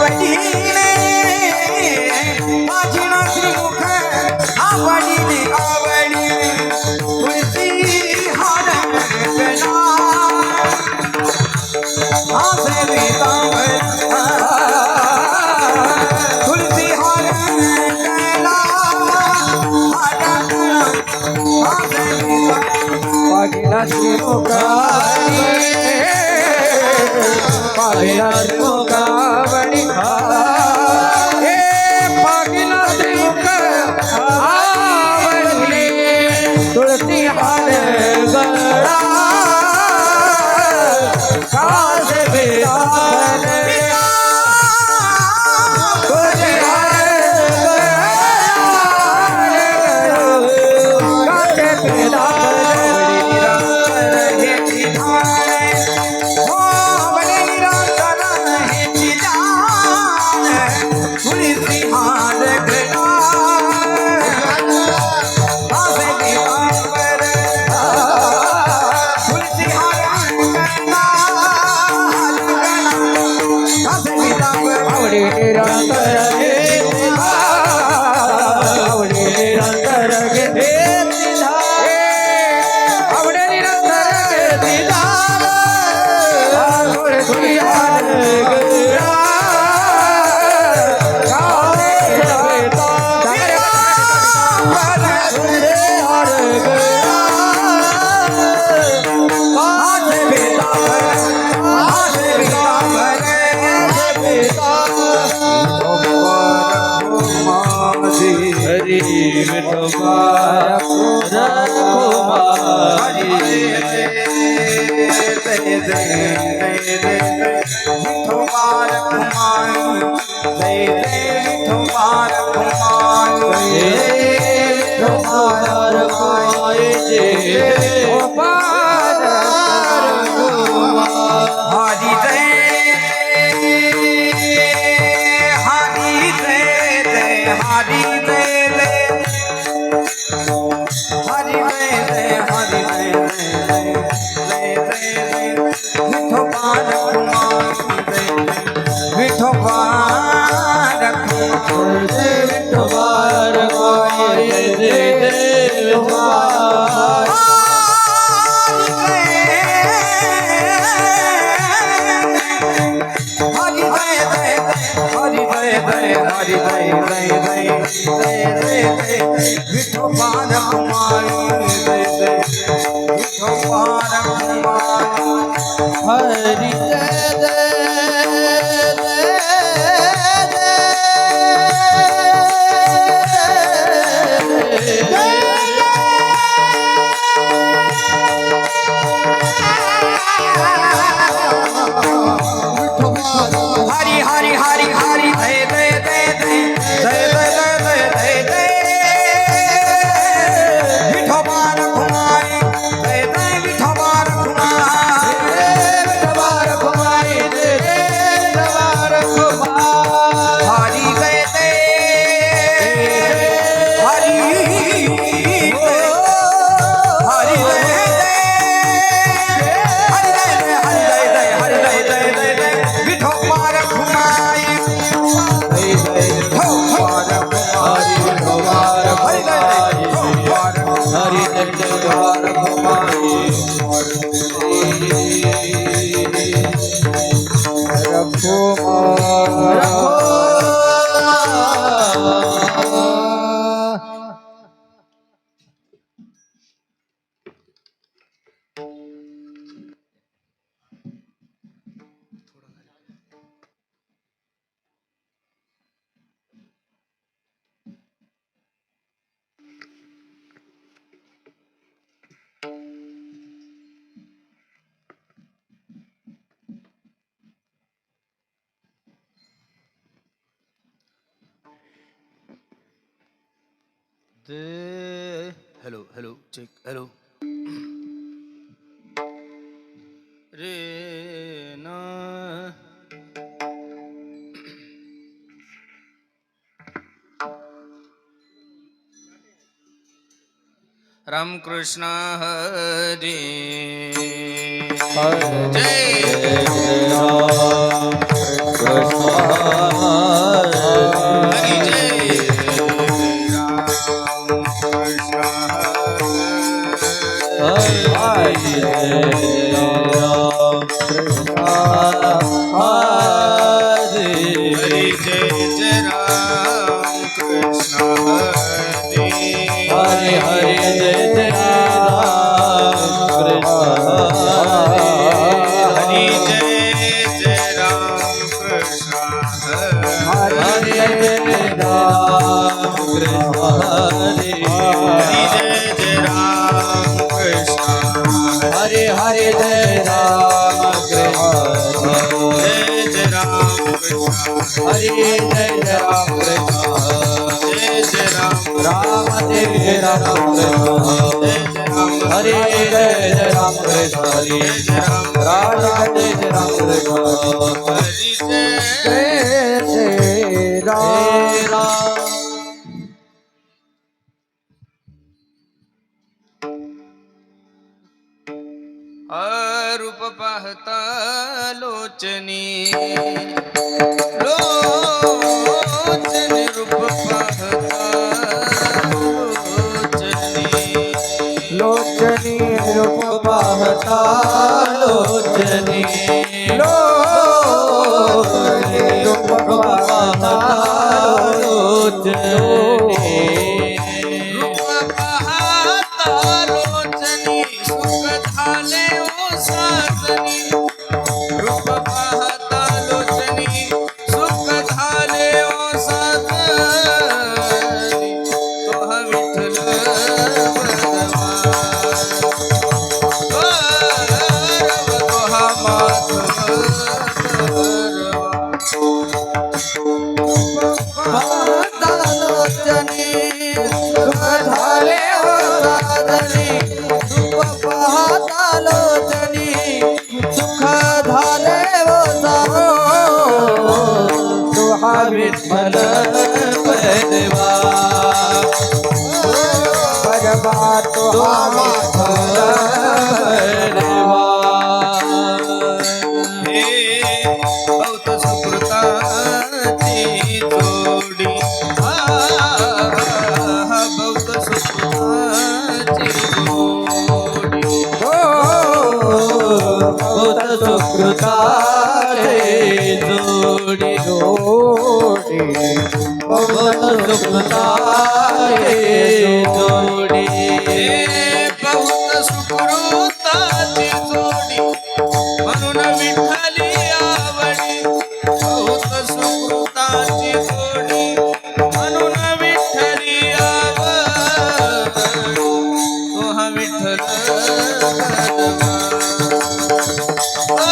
आवडीने माझी ना श्रीमुख आवडीने आवडीने तुळशी हार गणा आसे पीतांबर तुळसी हार गणा आसे पागिला श्रीमुख पागिला श्रीमुख आवडी हे पागिला श्रीमुख आवडी तुळसी हार गळा कास बेदार तुळसी हार गळा कास बेदार हेलो हेलो चेक हेलो रे ना रामकृष्ण हरी जय राम कृष्ण हरि जय राम कृष्ण हरि जय जय राम कृष्ण हरि हरि जय राम कृष्ण जय जय राम कृष्ण हरि जय राम कृष्ण जय जय राम राम जय राम कृष्ण जय जय राम हरि जय राम कृष्ण हरि जय जय राम राम जय राम कृष्ण हरि जय जय राम रूप पाहता लोचनी लोचनी रूप पाहता लोचनी लोचनी रूप पाहता लोचनी लोचनी रूप पाहता लोचनी रूप पाहता लोचनी सुख झाले ओ साजनी रूप पाहता लोचनी सुख झाले ओ साजनी तो हा विठ्ठल बलवान तो हा माधव पाहता लोचनी सुख झाले हो साधनी रूप पाहता लोचनी सुख झाले हो तू हा विठ्ठल परवा परवा तो हा विठ्ठल परवा हे बहुत सुकृताची जोडी बहुत सुकृताची जोडी बहुत सुकृताचे जोडी जोडी बहुत सुकृताचे जोडी हे बहुत सुकृताची जोडी म्हणून विठ्ठली आवडी बहुत सुकृताची जोडी म्हणून विठ्ठली आवडी तो हा विठ्ठल बलवा तो हा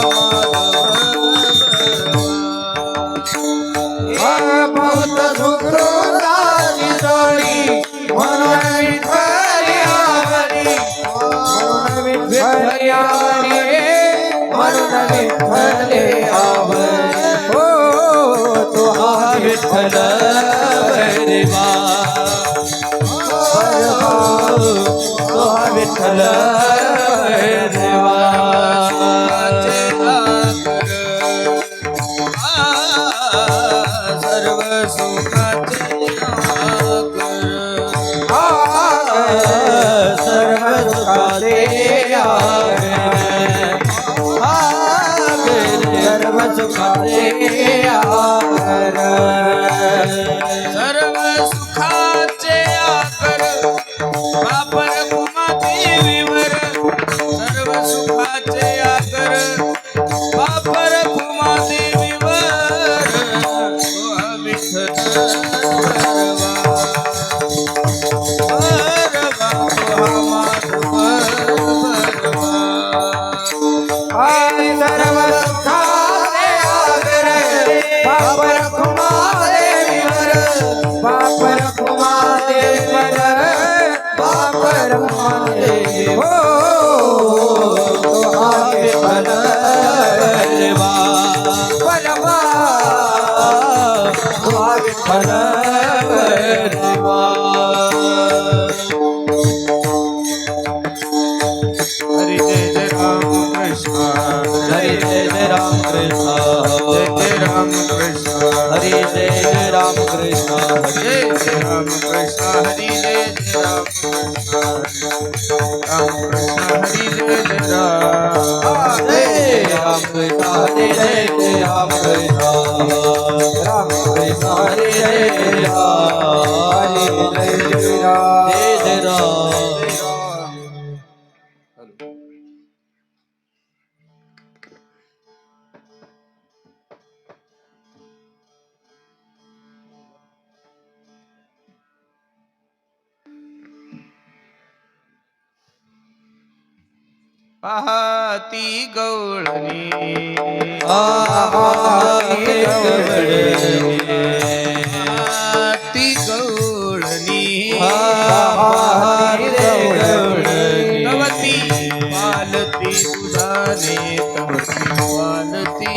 माधव बहुत सुकृताची जोडी म्हणून विठ्ठली आवडी म्हणून विठ्ठली आवडी म्हणून विठ्ठली आवडी हो तो हा विठ्ठल बलवा तो हा विठ्ठल बलवा सर्व सुखाचे सर्व सुखाचे आगर सर्व सुखाचे आगर सर्व सुखाचे आकर बापर कुमाती विवर सर्व सुखाचे आकर बापर कुमाती विवर तो हा विठ्ठल बलवा बलवा तो हा माधव बलवा सर्व सुखाचे आगर बापर कुमादेवर बापर कुमादेवर बापर कुमादेव तो हा विठ्ठल बलवा बलवा तो हा विठ्ठल बलवा हरी जय जय राम कृष्ण हरि जय राम कृष्ण जय जय राम कृष्ण हरि जय राम कृष्ण जय जय राम कृष्ण हरी जय जय राम कृष्ण राम कृष्ण हरी जय जय राम जय राम कृष्ण हरि जय राम कृष्ण राम कृष्ण हरि जय राम हरि जय राम जय राम पाहती गवळणी पाहती गवळणी पाहती गवळणी पाहती गवळणी तवती पालती दुधाने तवती पालती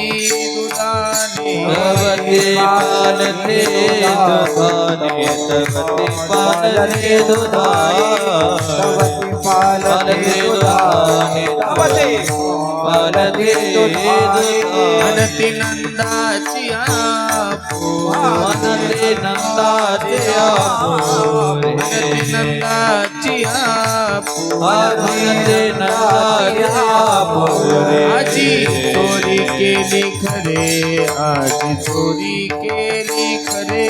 दुधाने तवती पालते दुधाने तवती पालते दुधाने पालते दुधाने पालते दुधाने मनती नंदाची आपो मनते नंदाचे आपुरे मनती नंदाची आपो मनते नंदाचे आपुरे आजी चोरी केली खरे आजी चोरी केली खरे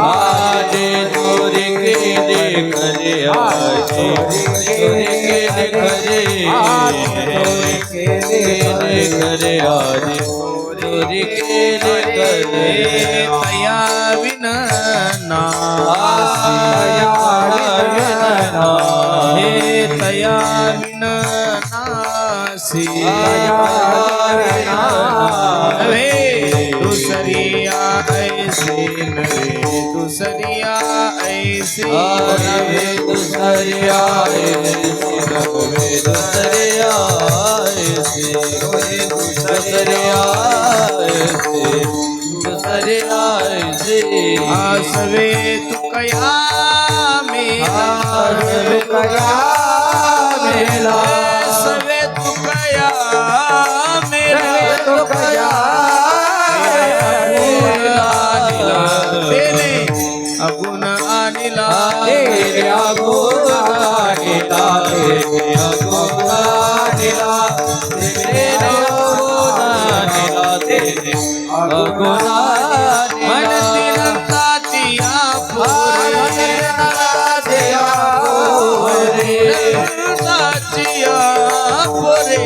आज चोरी केले खरे आज चोरी केले खरे चोरी केले खरे आज चोरी केले खरे तया विन हे तया विन नासी वे दुसरिया ऐसे नवे दुसरिया ऐसे नवे दुसरिया नवे दुसरिया दुसरिया दुसरिया आसवे तू कया मेला कया मेला सवे तू कया मेला तो कया तेरे अगुण आणला तेरे अगुण आणला तेरे अगुण आणला तेरे अगुण आणला तेरे अगुण म्हणती नंदाची आपुरे नंदाची आपुरे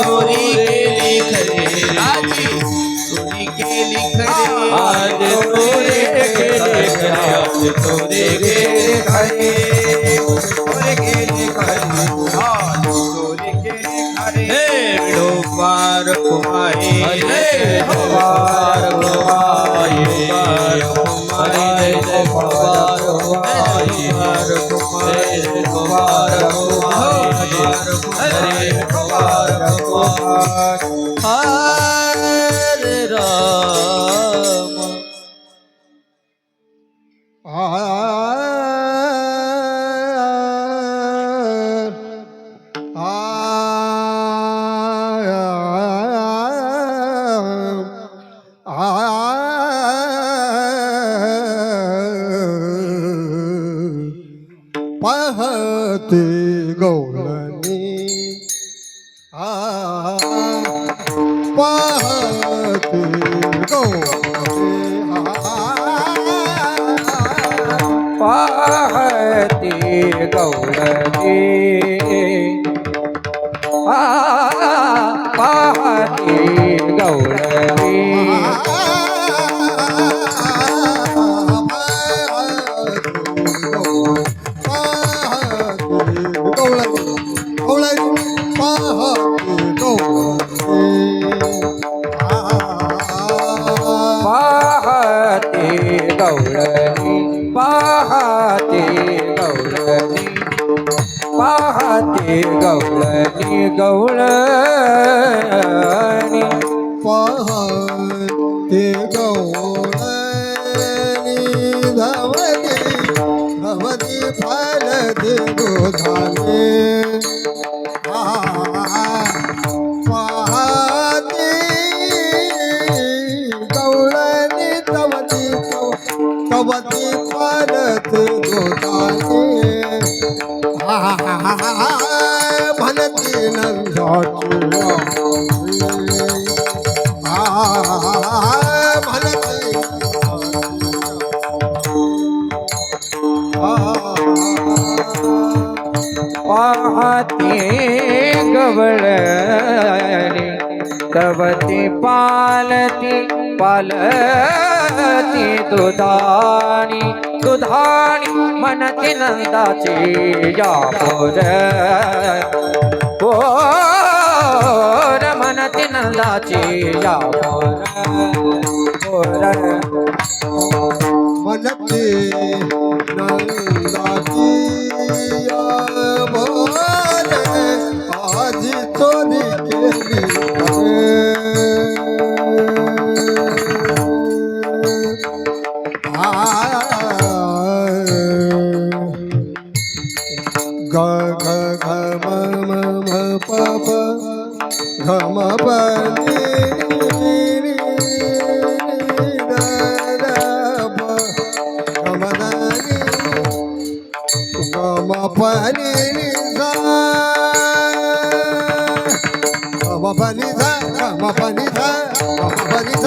चोरी केली खरे आजी चोरी केली खरे आज तोरे गेले खरे आज तोरे गेले खरे तोरे गेले खरे आज तोरे गेले खरे हे विडो पार कुमाई हरे पार कुमाई पार कुमाई जय पार कुमाई पार कुमाई जय पार कुमाई हरे पार कुमाई हरे राम पाहते गौळणी पाहते गौळणी पाहते गौळणी पाहते गौळणी पाहते गौळणी पाहते गौळणी पाहते गौळणी गौळणी पाहते गौळणी धवती धवती फलते गोधाने पाहते गौळणी धवती धवती फलते गोधाने भनती नंदाची पाहते गवळणी तवती पालती पालती ती दुधाणी दुधाणी म्हणती नंदाची या पोर म्हणती नंदाची या पोर मनते नंदाची बोल आजी चोरी केली ग ग घ म म म प प घ म प नि नि द द प घ म द नि घ म प नि नि ध घ म प नि ध घ म प नि ध घ म प नि ध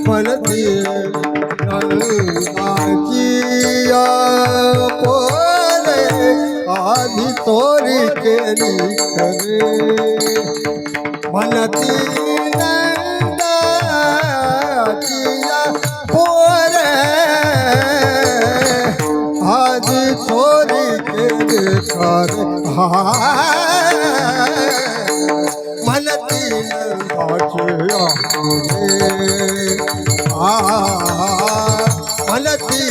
मनती नंदाची पोरे आधी चोरी केली खरे म्हणती नंदाची पोरे आधी चोरी केली खरे मनती नंदाची मनती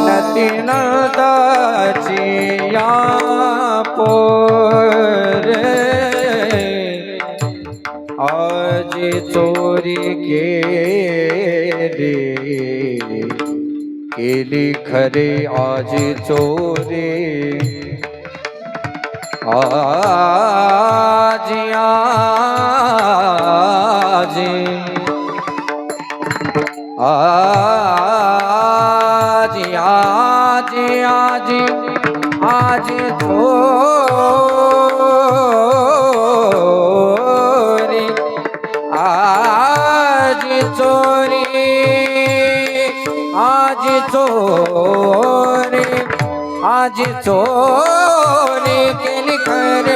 नती नंदाची या पोरे आज चोरी केली खरे आज चोरी आज चोरी आज चोरी आज चोरी आज चोरी केली खरे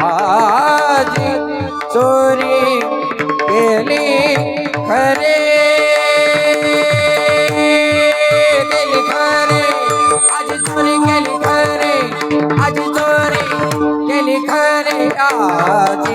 आज चोरी केली खरे आज चोरी केली खरे आज चोरी केली खरे आज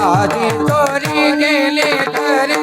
आजी चोरी गेले खरे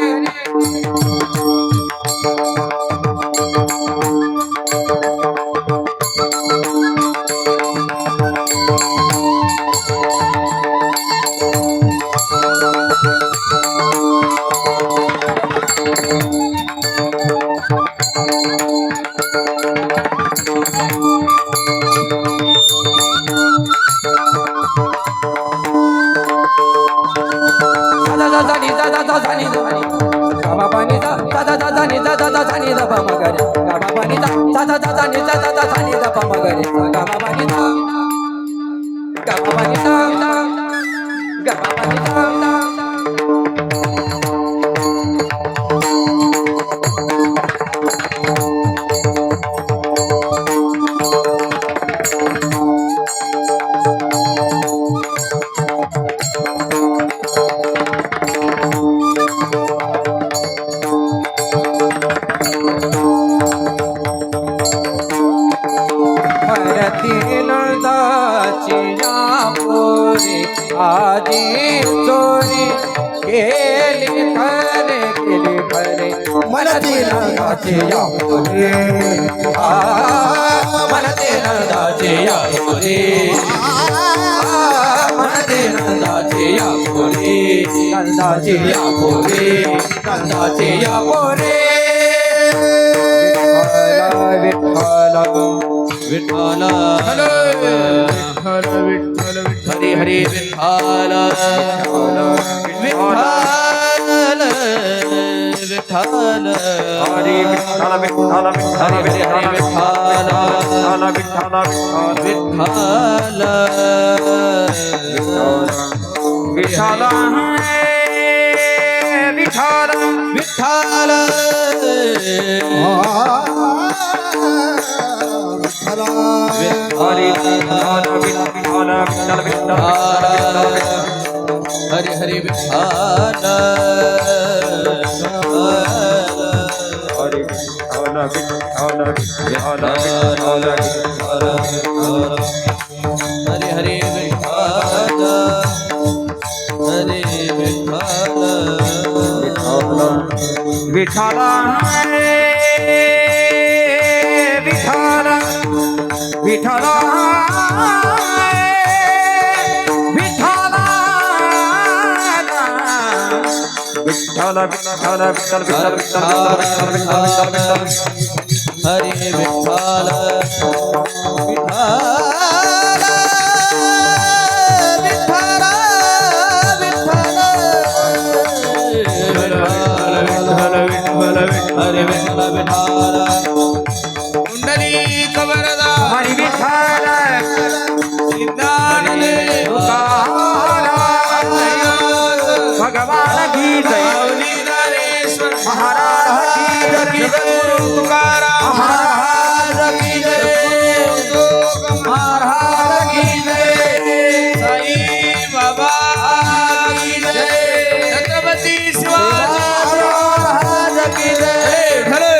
केली खरे मनती नंदाची या पोरे मनते नंदाचे या पोरे मनते नंदाचे या पोरे नंदाचे या पोरे नंदाचे या पोरे विठ्ठल विठ्ठल विठ्ठल हरी हरी विठ्ठल विठ्ठल विठ्ठल हरी विठ्ठल विठ्ठल हरी हरी हरी विठ्ठल विठ्ठल विठ्ठल विठ्ठल विठ्ठल हरी विठ्ठल विठ्ठल विठ्ठल हरी हरी विठ्ठल हरी विठ्ठल विठ्ठल विठ्ठल हरी हरी विठ्ठल हरी विठ्ठल विठ्ठल विठ्ठल विठ्ठल विठ्ठल विठ्ठल विठ्ठल विठ्ठल विठ्ठल हरी विठ्ठल हरे विठ्ठल विठ्ठल कुंडली कबरदा हरी विठ्ठल सिद्धार्थ भगवान की जय नरेश्वर महाराज की जय तुकाराम महाराज की जय महाराज की जय साई बाबा की जय छत्रपती शिवाजी महाराज की जय ढले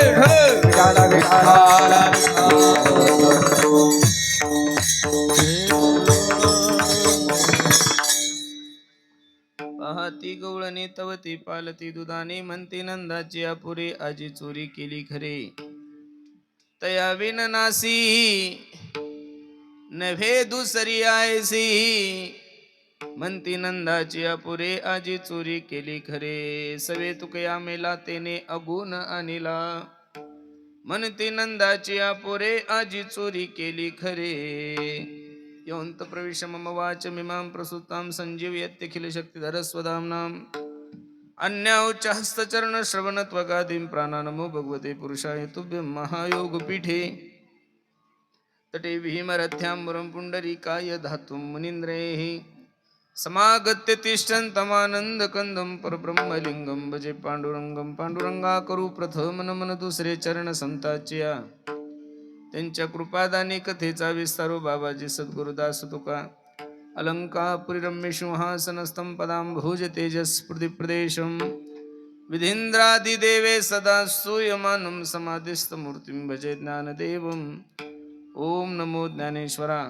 पाहती गवळणी तवती पालती दुधाने म्हणती नंदाची अपुरे आजी चोरी केली खरे तया विन नासी नव्हे दुसरी आयसी म्हणती नंदाची अपुरे आजी चोरी केली खरे सवे तुकया मेला तेने अगुण आणिला म्हणती नंदाची अपुरे आजी चोरी केली खरे योऽन्त प्रविश मम वाच मिमां प्रसुतां संजीवयत्यखिल शक्तिधर स्वधाम्नाम् अन्याउच्च हस्तचरण श्रवण त्वगादीं प्राणानमो भगवते पुरुषाय तुभ्यं महायोगपीठे तटे भीमरथ्याम्बरं पुण्डरीकाय धातुं मुनीन्द्रैः समागत्य तिष्ठन्तमानन्दकन्दं परब्रह्मलिङ्गं भजे पांडुरंगं पांडुरंगाकरू प्रथम नमन दुसरे चरण संताच्या त्यांच्या कृपादानी कथेचा विस्तारो बाबाजी सद्गुरुदास तुका अलंकापुरी रम्य सिंहासनस्थं पदांभोज तेजस्फृति प्रदेशं विधीन्द्रादिदेवे सदा स्तूयमानं समाधिस्थमूर्तिं भजे ज्ञानदेवम् ओम नमो ज्ञानेश्वरा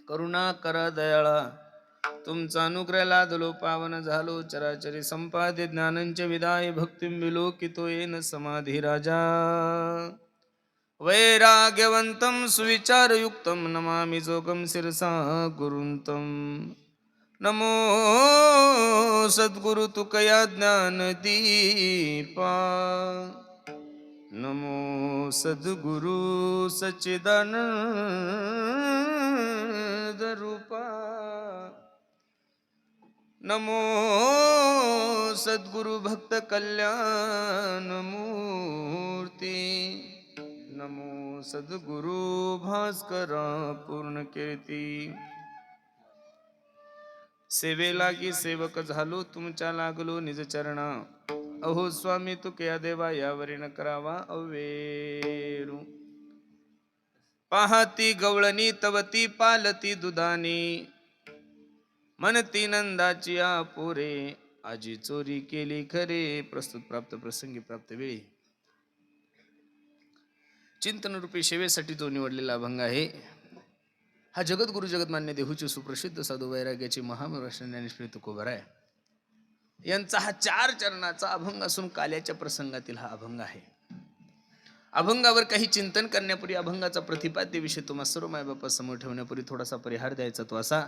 करुणाकरा दयाळा तुमचा अनुग्रह लादलो पावन झालो चराचरी संपादे ज्ञानंच विदाय भक्तिं विलोकितो येन समाधी राजा वैराग्यवंतं सुविचारयुक्तं नमामि जोगं शिरसा गुरुन्तं नमो सद्गुरु तुकया ज्ञानदीपा नमो सद्गुरु सच्चिदानंद रूपा नमो सद्गुरु भक्त कल्याण मूर्ती नमो सद्गुरु भास्करा पूर्ण कीर्ती सेवेलागी सेवक झालो तुमच्या लागलो निज चरणा अहो स्वामी तुकया देवा यावरी न करावा अवेरू पाहती गवळणी तवती पालती दुधानी म्हणती नंदाची आपुरे आजी चोरी केली खरे प्रस्तुत प्राप्त प्रसंगी प्राप्त वेळी चिंतन रूपी सेवेसाठी तो निवडलेला अभंग आहे. हा जगद्गुरु जगतमान्य देहूची सुप्रसिद्ध साधू वैराग्याची महामराष्ट्र ज्ञानेश्वरी तुकोबर आहे. यांचा हा 4 चरणाचा अभंग असून काल्याच्या प्रसंगातील हा अभंग आहे. अभंगावर काही चिंतन करण्यापूर्वी अभंगाचा प्रतिपाद्य विषय तुम्हा सर्व मायबापा समोर ठेवण्यापूर्वी थोडासा परिहार द्यायचा. तो असा,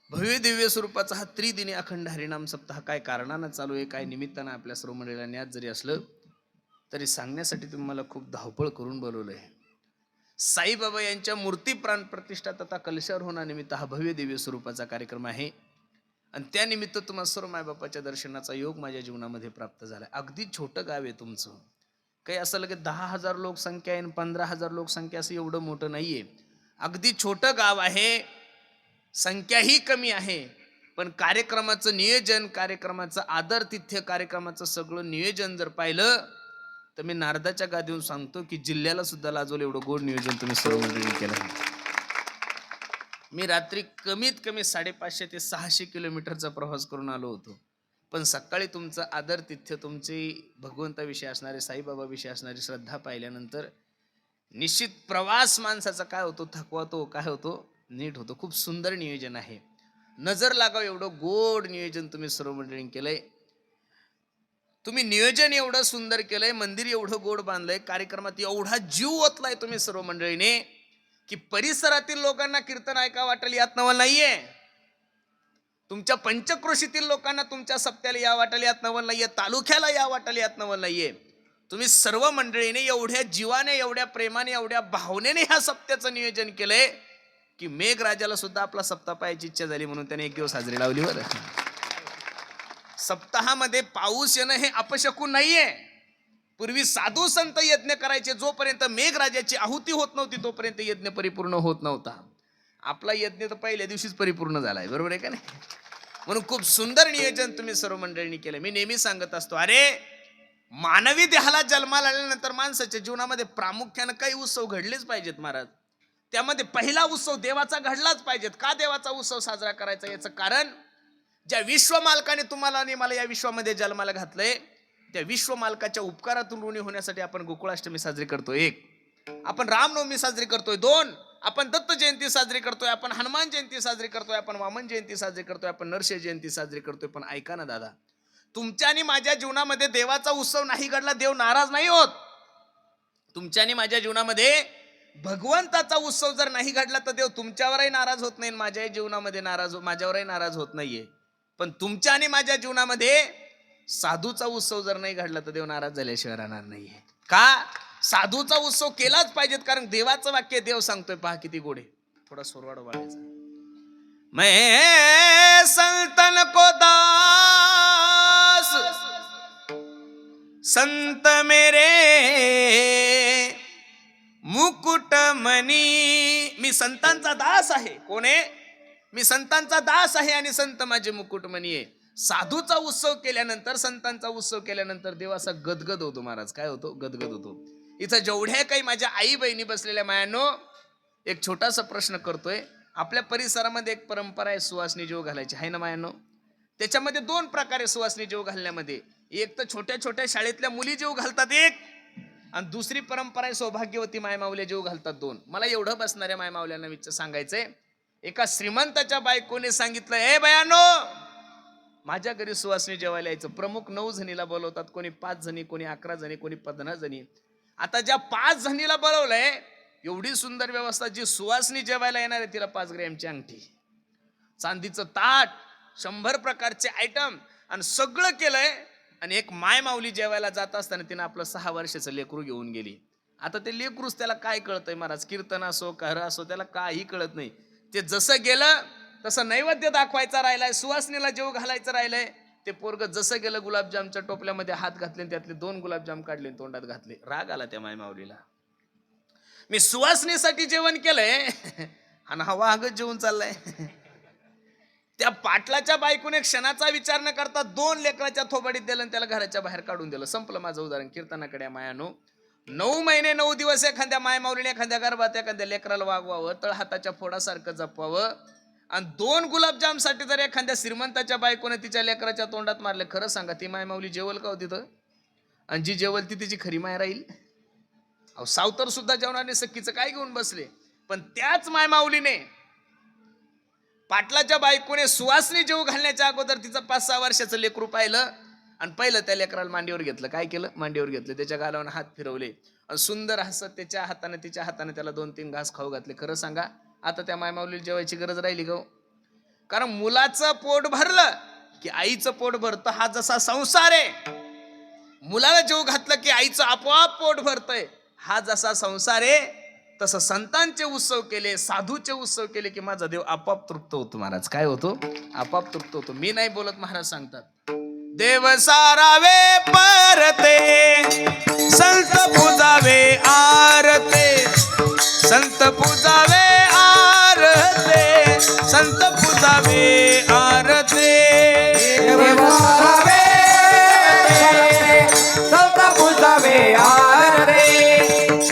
भव्य दिव्य स्वरूपाचा हा त्रिदिनी अखंड हरिनाम सप्ताह काय कारणानं चालू आहे, काय निमित्तानं आपल्या सर्व मंडळीला ज्ञात जरी असलं तरी सांगण्यासाठी तुम्ही मला खूप धावपळ करून बोलवलंय. साईबाबा यांच्या मूर्ती प्राण प्रतिष्ठा तथा कलशावर होण्यानिमित्त हा भव्य दिव्य स्वरूपाचा कार्यक्रम आहे आणि त्यानिमित्त तुम्हाला सर्व मायबापाच्या दर्शनाचा योग माझ्या जीवनामध्ये प्राप्त झाला. अगदी छोटं गाव आहे तुमचं, काही असं लगेच 10,000 लोकसंख्या आहे 15,000 लोकसंख्या असं एवढं मोठं नाहीये. अगदी छोटं गाव आहे, संख्याही कमी आहे, पण कार्यक्रमाचं नियोजन, कार्यक्रमाचं आदरातिथ्य, कार्यक्रमाचं सगळं नियोजन जर पाहिलं तर मी नारदाच्या गादीवरून सांगतो की जिल्ह्याला सुद्धा लाजवलं एवढं गोड नियोजन तुम्ही सर्व मंडळींनी केलं. मी रात्री कमीत कमी 550 ते 600 किलोमीटरचा प्रवास करून आलो होतो, पण सकाळी तुमचं आदरातिथ्य, तुमची भगवंताविषयी असणारे, साईबाबा विषयी असणारी श्रद्धा पाहिल्यानंतर निश्चित प्रवास माणसाचा काय होतो, थकवा तो काय होतो, नीट होतो. खूप सुंदर नियोजन आहे, नजर लागावं एवढं गोड नियोजन तुम्ही सर्व मंडळींनी केलंय. तुम्ही नियोजन एवढं सुंदर केलंय, मंदिर एवढं गोड बांधलंय, कार्यक्रमात एवढा जीव ओतलाय तुम्ही सर्व मंडळीने की परिसरातील लोकांना कीर्तन ऐका वाटेल यात नवल नाहीये, तुमच्या पंचक्रोशीतील लोकांना तुमच्या सप्त्याला या वाटेल यात नवल नाहीये, तालुक्याला या वाटेल यात नवल नाहीये. तुम्ही सर्व मंडळीने एवढ्या जीवाने, एवढ्या प्रेमाने, एवढ्या भावनेने ह्या सप्त्याचं नियोजन केलंय की मेघराजाला सुद्धा आपला सप्ताह पाहायची इच्छा झाली म्हणून त्याने एक दिवस हजेरी लावली. बरं, सप्ताहामध्ये पाऊस येणं हे अपशकून नाहीये. पूर्वी साधू संत यज्ञ करायचे, जोपर्यंत मेघराजाची आहुती होत नव्हती तोपर्यंत यज्ञ परिपूर्ण होत नव्हता. आपला यज्ञ तर पहिल्या दिवशीच परिपूर्ण झालाय, बरोबर आहे का नाही? म्हणून खूप सुंदर नियोजन तुम्ही सर्व मंडळींनी केलं. मी नेहमी सांगत असतो, अरे मानवी देहाला जन्माला आल्यानंतर माणसाच्या जीवनामध्ये प्रामुख्यानं काही उत्सव घडलेच पाहिजेत महाराज. त्यामध्ये पहिला उत्सव देवाचा घडलाच पाहिजेत. का देवाचा उत्सव साजरा करायचा? याचं कारण, ज्या विश्वमालकाने तुम्हाला आणि मला या विश्वामध्ये जन्माला घातलंय, त्या विश्वमालकाच्या उपकारातून ऋणी होण्यासाठी आपण गोकुळाष्टमी साजरी करतोय 1, आपण रामनवमी साजरी करतोय 2, आपण दत्त जयंती साजरी करतोय, आपण हनुमान जयंती साजरी करतोय, आपण वामन जयंती साजरी करतोय, आपण नरसिंह जयंती साजरी करतोय. पण ऐका ना दादा, तुमच्या आणि माझ्या जीवनामध्ये देवाचा उत्सव नाही घडला, देव नाराज नाही होत. तुमच्या आणि माझ्या जीवनामध्ये भगवंताचा उत्सव जर नाही घडला तर देव तुमच्यावरही नाराज होत नाही, माझ्याही जीवनामध्ये माझ्यावरही नाराज होत नाहीये. पण तुमच्या आणि माझ्या जीवनामध्ये साधूचा उत्सव जर नाही घडला तर देव नाराज झाल्याशिवाय राहणार नाहीये. का? साधूचा उत्सव केलाच पाहिजेत, कारण देवाचं वाक्य देव सांगतोय, पहा किती गोडे. थोडा सोरवाड वाढायचा. मैं संतन को दास, संत मेरे मुकुट मनी. मी संतांचा दास आहे. कोण आहे? मी संतांचा दास आहे आणि संत माझे मुकुटमणी आहे. साधूचा उत्सव केल्यानंतर, संतांचा उत्सव केल्यानंतर देव असा गदगद होतो महाराज. काय होतो? गदगद होतो. इथं जेवढ्या काही माझ्या आई बहिणी बसलेल्या मायानो, एक छोटासा प्रश्न करतोय. आपल्या परिसरामध्ये एक परंपरा आहे सुवासनी जेव घालायची, आहे ना मायानो? त्याच्यामध्ये 2 प्रकारे सुवासनी जेव घालण्यामध्ये, एक तर छोट्या छोट्या शाळेतल्या मुली जेव घालतात एक, आणि दुसरी परंपरा आहे सौभाग्यवती मायमावल्या जेव घालतात 2. मला एवढं बसणाऱ्या मायमावल्यांना सांगायचंय, एका श्रीमंताच्या बायकोने सांगितलं, ए बयानो, माझ्या घरी सुवासनी जेवायला यायचं. प्रमुख 9 जणीला बोलवतात, कोणी 5 जणी, कोणी 11 जणी, कोणी 15 जणी. आता ज्या 5 जणीला बोलवलंय, एवढी सुंदर व्यवस्था, जी सुवासनी जेवायला येणार आहे तिला 5 ग्रॅमची अंगठी, चांदीचं ताट, 100 प्रकारचे आयटम आणि सगळं केलंय. आणि एक माय माऊली जेवायला जात असताना तिनं आपलं 6 वर्षाचं लेकरू घेऊन गेली. आता ते लेकरूच त्याला काय कळतंय महाराज? कीर्तन असो, कहर असो, त्याला काही कळत नाही. ते जसं गेलं तसं नैवेद्य दाखवायचा राहिलाय, सुवासनीला जेव घालायचं राहिलंय. ते पोरग जसं गेलं, गुलाबजामच्या टोपल्यामध्ये हात घातले, त्यातले 2 गुलाबजाम काढले, तोंडात घातले. राग आला त्या मायमाऊलीला. मी सुवासनीसाठी जेवण केलंय आणि हा वाघच जेवून चाललाय. त्या पाटलाच्या बायकोने क्षणाचा विचार न करता 2 लेकराच्या थोबाडीत दिलं आणि त्याला घराच्या बाहेर काढून दिलं. संपलं माझं उदाहरण. कीर्तनाकडे मायानो, 9 महिने 9 दिवस एखाद्या मायमाऊलीने एखाद्या गर्भात एखाद्या लेकराला वागवावं, तळ हाताच्या फोडासारखं जपवावं, आणि 2 गुलाबजामसाठी जर एखाद्या श्रीमंताच्या बायकोने तिच्या लेकराच्या तोंडात मारले, खरं सांगा ती मायमाऊली जेवल का हो तिथं? आणि जी जेवल ती तिची खरी माय राहील? अहो, सावतर सुद्धा जेवणाने सखीचं काय घेऊन बसले. पण त्याच मायमाऊलीने पाटलाच्या बायकोने सुवासनी जेव घालण्याच्या अगोदर तिचं 5-6 वर्षाचं लेकरू पाहिलं आणि पहिलं त्या लेकराला मांडीवर घेतलं. काय केलं? मांडीवर घेतलं, त्याच्या गालावर हात फिरवले आणि सुंदर हसत त्याच्या हाताने तिच्या हाताने त्याला 2-3 घास खाऊ घातले. खरं सांगा, आता त्या मायमाऊलीला जेवायची गरज राहिली का? कारण मुलाचं पोट भरलं की आईचं पोट भरतं. हा जसा संसार आहे, मुलाला जेव घातलं की आईचं आपोआप पोट भरतंय. हा जसा संसार आहे, तसं संतांचे उत्सव केले, साधूचे उत्सव केले की माझा देव आपोआप तृप्त होतो. महाराज काय होतो? आपोआप तृप्त होतो. मी नाही बोलत, महाराज सांगतात. देव सारावे परते, संत पूजावे आरते, संत पूजावे आरते, संत पूजावे आरते. संत पूजावे आरते,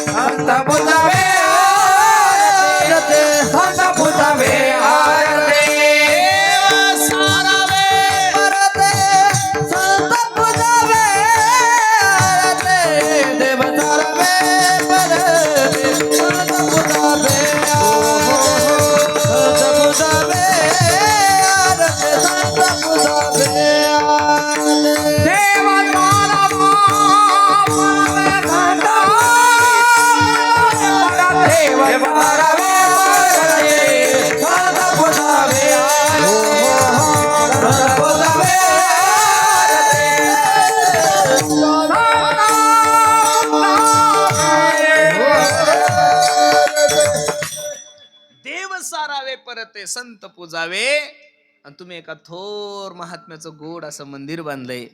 संत पूजावे आरते, संत पूजावे आरते. परते संत पूजावे. आणि तुम्ही एका थोर महात्म्याचं गोड असं मंदिर बांधलंय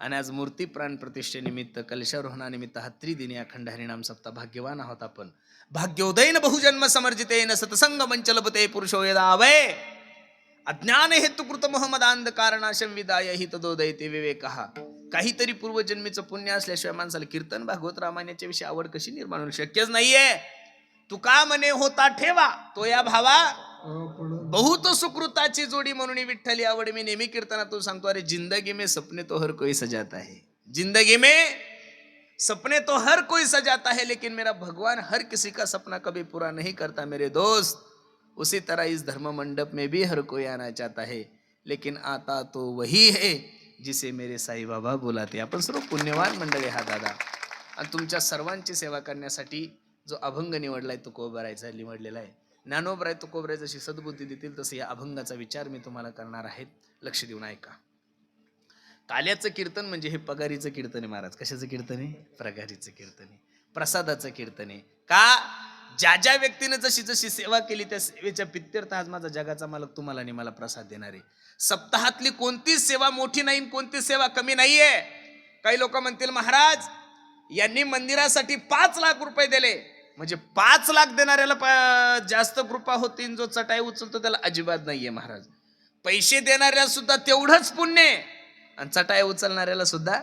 आणि आज मूर्ती प्राण प्रतिष्ठेनिमित्त, कलशारोहणानिमित्त हा त्रिदिनी अखंड हरिनाम सप्ताह भाग्यवान आहोत आपण. भाग्योदयन बहुजन्म समर्जितेन सतसंग मंचलपते पुरुषो यदावय अज्ञान हेतुकृत मोहमदांध कारणाशं विदाय हितदोदयते विवेकः. काहीतरी पूर्वजन्मीचं पुण्य असल्याशिवाय माणसाला कीर्तन, भागवत, रामायणाच्या विषयी आवड कशी निर्माण होईल? शक्यच नाहीये. तुका मने होता ठेवा तो या भावा बहुत सुकृताची जोडी म्हणून विठ्ठली आवड. मी नेहमी कीर्तनातून सांगतो, अरे जिंदगी में सपने तो हर कोई सजाता है, जिंदगी में सपने तो हर कोई सजाता है, लेकिन मेरा भगवान हर किसी का सपना कभी पूरा नहीं करता मेरे दोस्त. उसी तरह इस धर्म मंडप में भी हर कोई आना चाहता है, लेकिन आता तो वही है जिसे मेरे साई बाबा बुलाते. आपण सर्व पुण्यवान मंडळी हा दादा, आणि तुमच्या सर्वांची सेवा करण्यासाठी जो अभंग निवडलाय तो कोबरायचा निवडलेला आहे. ज्ञानोबराय तुकोबराय जशी सद्बुद्धी देतील तसं या अभंगाचा विचार मी तुम्हाला करणार आहे. लक्ष देऊन ऐका. काल्याचं कीर्तन म्हणजे हे पगारीचं कीर्तन आहे महाराज. कशाचं कीर्तन आहे? पगारीचं कीर्तन आहे, प्रसादाचं कीर्तन आहे. का? ज्या ज्या व्यक्तीने जशी जशी सेवा केली त्या सेवेच्या प्रित्यर्थ आज माझा जगाचा मालक तुम्हाला आणि मला प्रसाद देणार आहे. सप्ताहातली कोणतीच सेवा मोठी नाही, कोणतीच सेवा कमी नाहीये. काही लोक म्हणतील महाराज यांनी मंदिरासाठी 5 लाख रुपये दिले, म्हणजे 5 लाख देणाऱ्याला जास्त कृपा होती, जो चटाई उचलतो त्याला अजिबात नाहीये महाराज. पैसे देणाऱ्याला सुद्धा तेवढंच पुण्य आणि चटाई उचलणाऱ्याला सुद्धा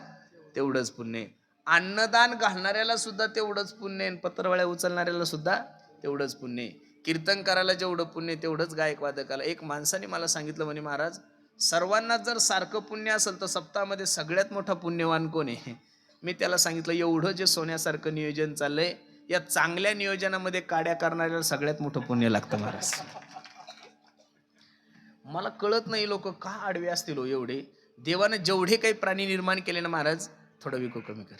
तेवढंच पुण्य. अन्नदान घालणाऱ्याला सुद्धा तेवढंच पुण्य, पत्रवळ्या उचलणाऱ्याला सुद्धा तेवढंच पुण्य. कीर्तन करायला जेवढं पुण्य तेवढंच गायक वादकाला. एक माणसाने मला सांगितलं म्हणे, महाराज सर्वांना जर सारखं पुण्य असेल तर सप्ताहामध्ये सगळ्यात मोठा पुण्यवान कोण आहे? मी त्याला सांगितलं, एवढं जे सोन्यासारखं नियोजन चाललंय या चांगल्या नियोजनामध्ये काड्या करणाऱ्याला सगळ्यात मोठं पुण्य लागतं महाराज. मला कळत नाही लोक का आडवे असतील एवढे. देवानं जेवढे काही प्राणी निर्माण केले ना महाराज, थोडं विको कमी कर,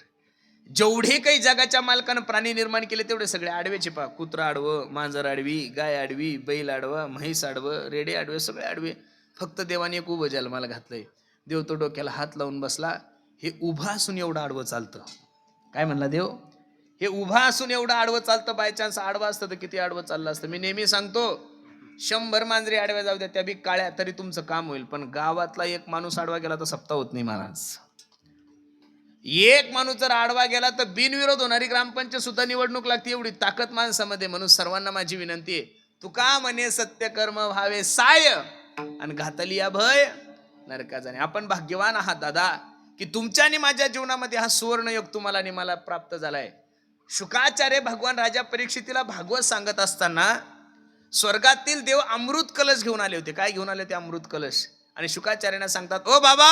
जेवढे काही जगाच्या मालकानं प्राणी निर्माण केले तेवढे सगळे आडवेचे. पा कुत्रा आडवं, मांजर आडवी, गाय आडवी, बैल आडवा, म्हैस आडवं, रेडे आडवे, सगळे आडवे. फक्त देवाने एक उभं जन्माला घातलंय. देव तो डोक्याला हात लावून बसला, हे उभा असून एवढं आडवं चालतं. काय म्हणला देव? हे उभा असून एवढं आडवं चालतं. बाय चान्स आडवं असतं तर किती आडवं चाललं असतं. मी नेहमी सांगतो 100 मांजरी आडव्या जाऊ द्या, त्या बी काळ्या, तरी तुमचं काम होईल. पण गावातला एक माणूस आडवा गेला तर सप्ताह होत नाही महाराज. एक माणूस जर आडवा गेला तर बिनविरोध होणारी ग्रामपंचायत सुद्धा निवडणूक लागते. एवढी ताकद माणसामध्ये. म्हणून सर्वांना माझी विनंती आहे, तुका म्हणे सत्य कर्म व्हावे साय आणि घातली अभय नरका जाणे. आपण भाग्यवान आहात दादा की तुमच्या आणि माझ्या जीवनामध्ये हा सुवर्णयोग तुम्हाला आणि मला प्राप्त झालाय. शुकाचार्य भगवान राजा परीक्षितीला भागवत सांगत असताना स्वर्गातील देव अमृत कलश घेऊन आले होते. काय घेऊन आले ते? अमृत कलश. आणि शुकाचार्यांना सांगतात, ओ बाबा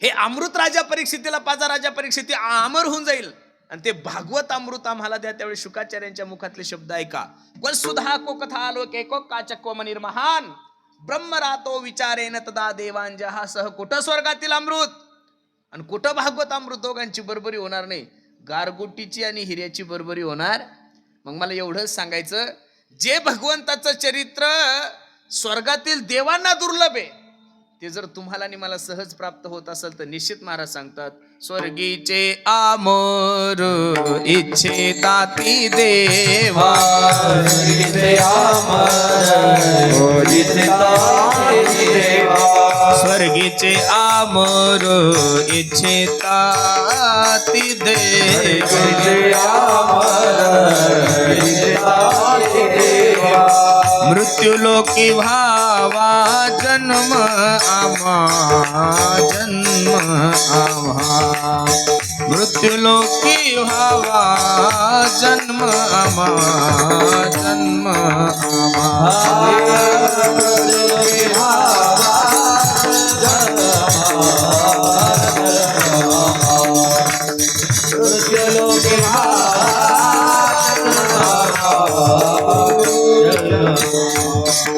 हे अमृत राजा परीक्षितीला पाजा, राजा परीक्षिती अमर होऊन जाईल आणि ते भागवत अमृत आम्हाला द्या. त्यावेळी शुकाचार्यांच्या मुखातले शब्द ऐका. वसुधा को कथा लोके को काचक्व मनिर्महान ब्रह्म रातो विचारेन तदा देवांजहा सह. कुठं स्वर्गातील अमृत आणि कुठं भागवत अमृत, दोघांची बरोबरी होणार नाही. गारगोटीची आणि हिऱ्याची बरोबरी होणार. मग मला एवढंच सांगायचं, जे भगवंताचं चरित्र स्वर्गातील देवांना दुर्लभ आहे, ते जर तुम्हाला आणि मला सहज प्राप्त होत असेल तर निश्चित महाराज सांगतात, स्वर्गीचे आमोर इच्छिताती देवा. स्वर्गीचे आमर इच्छिताती देवा. स्वर्गीचे आमोर इच्छिताती देवा. स्वर्गीचे आमर इच्छिताती देवा. मृत्युलोकी व्हावा जन्म आम्हा, जन्म आम्हा. मृत्युलोकी व्हावा जन्म आम्हा, जन्म आम्हा.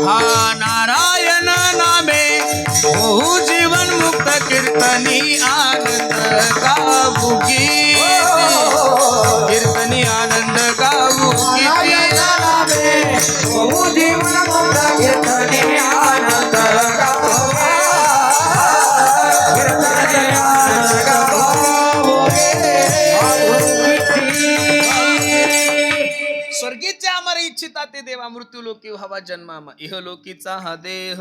हा नारायण नामे होऊ जीवन मुक्त कीर्तनी आनंद गाऊ कीर्तनी आनंद गाऊ स्वर्गीचे अमर इच्छिता ते देवा. मृत्यूलोकी व्हावा जन्मा इहलोकीचा हा देह.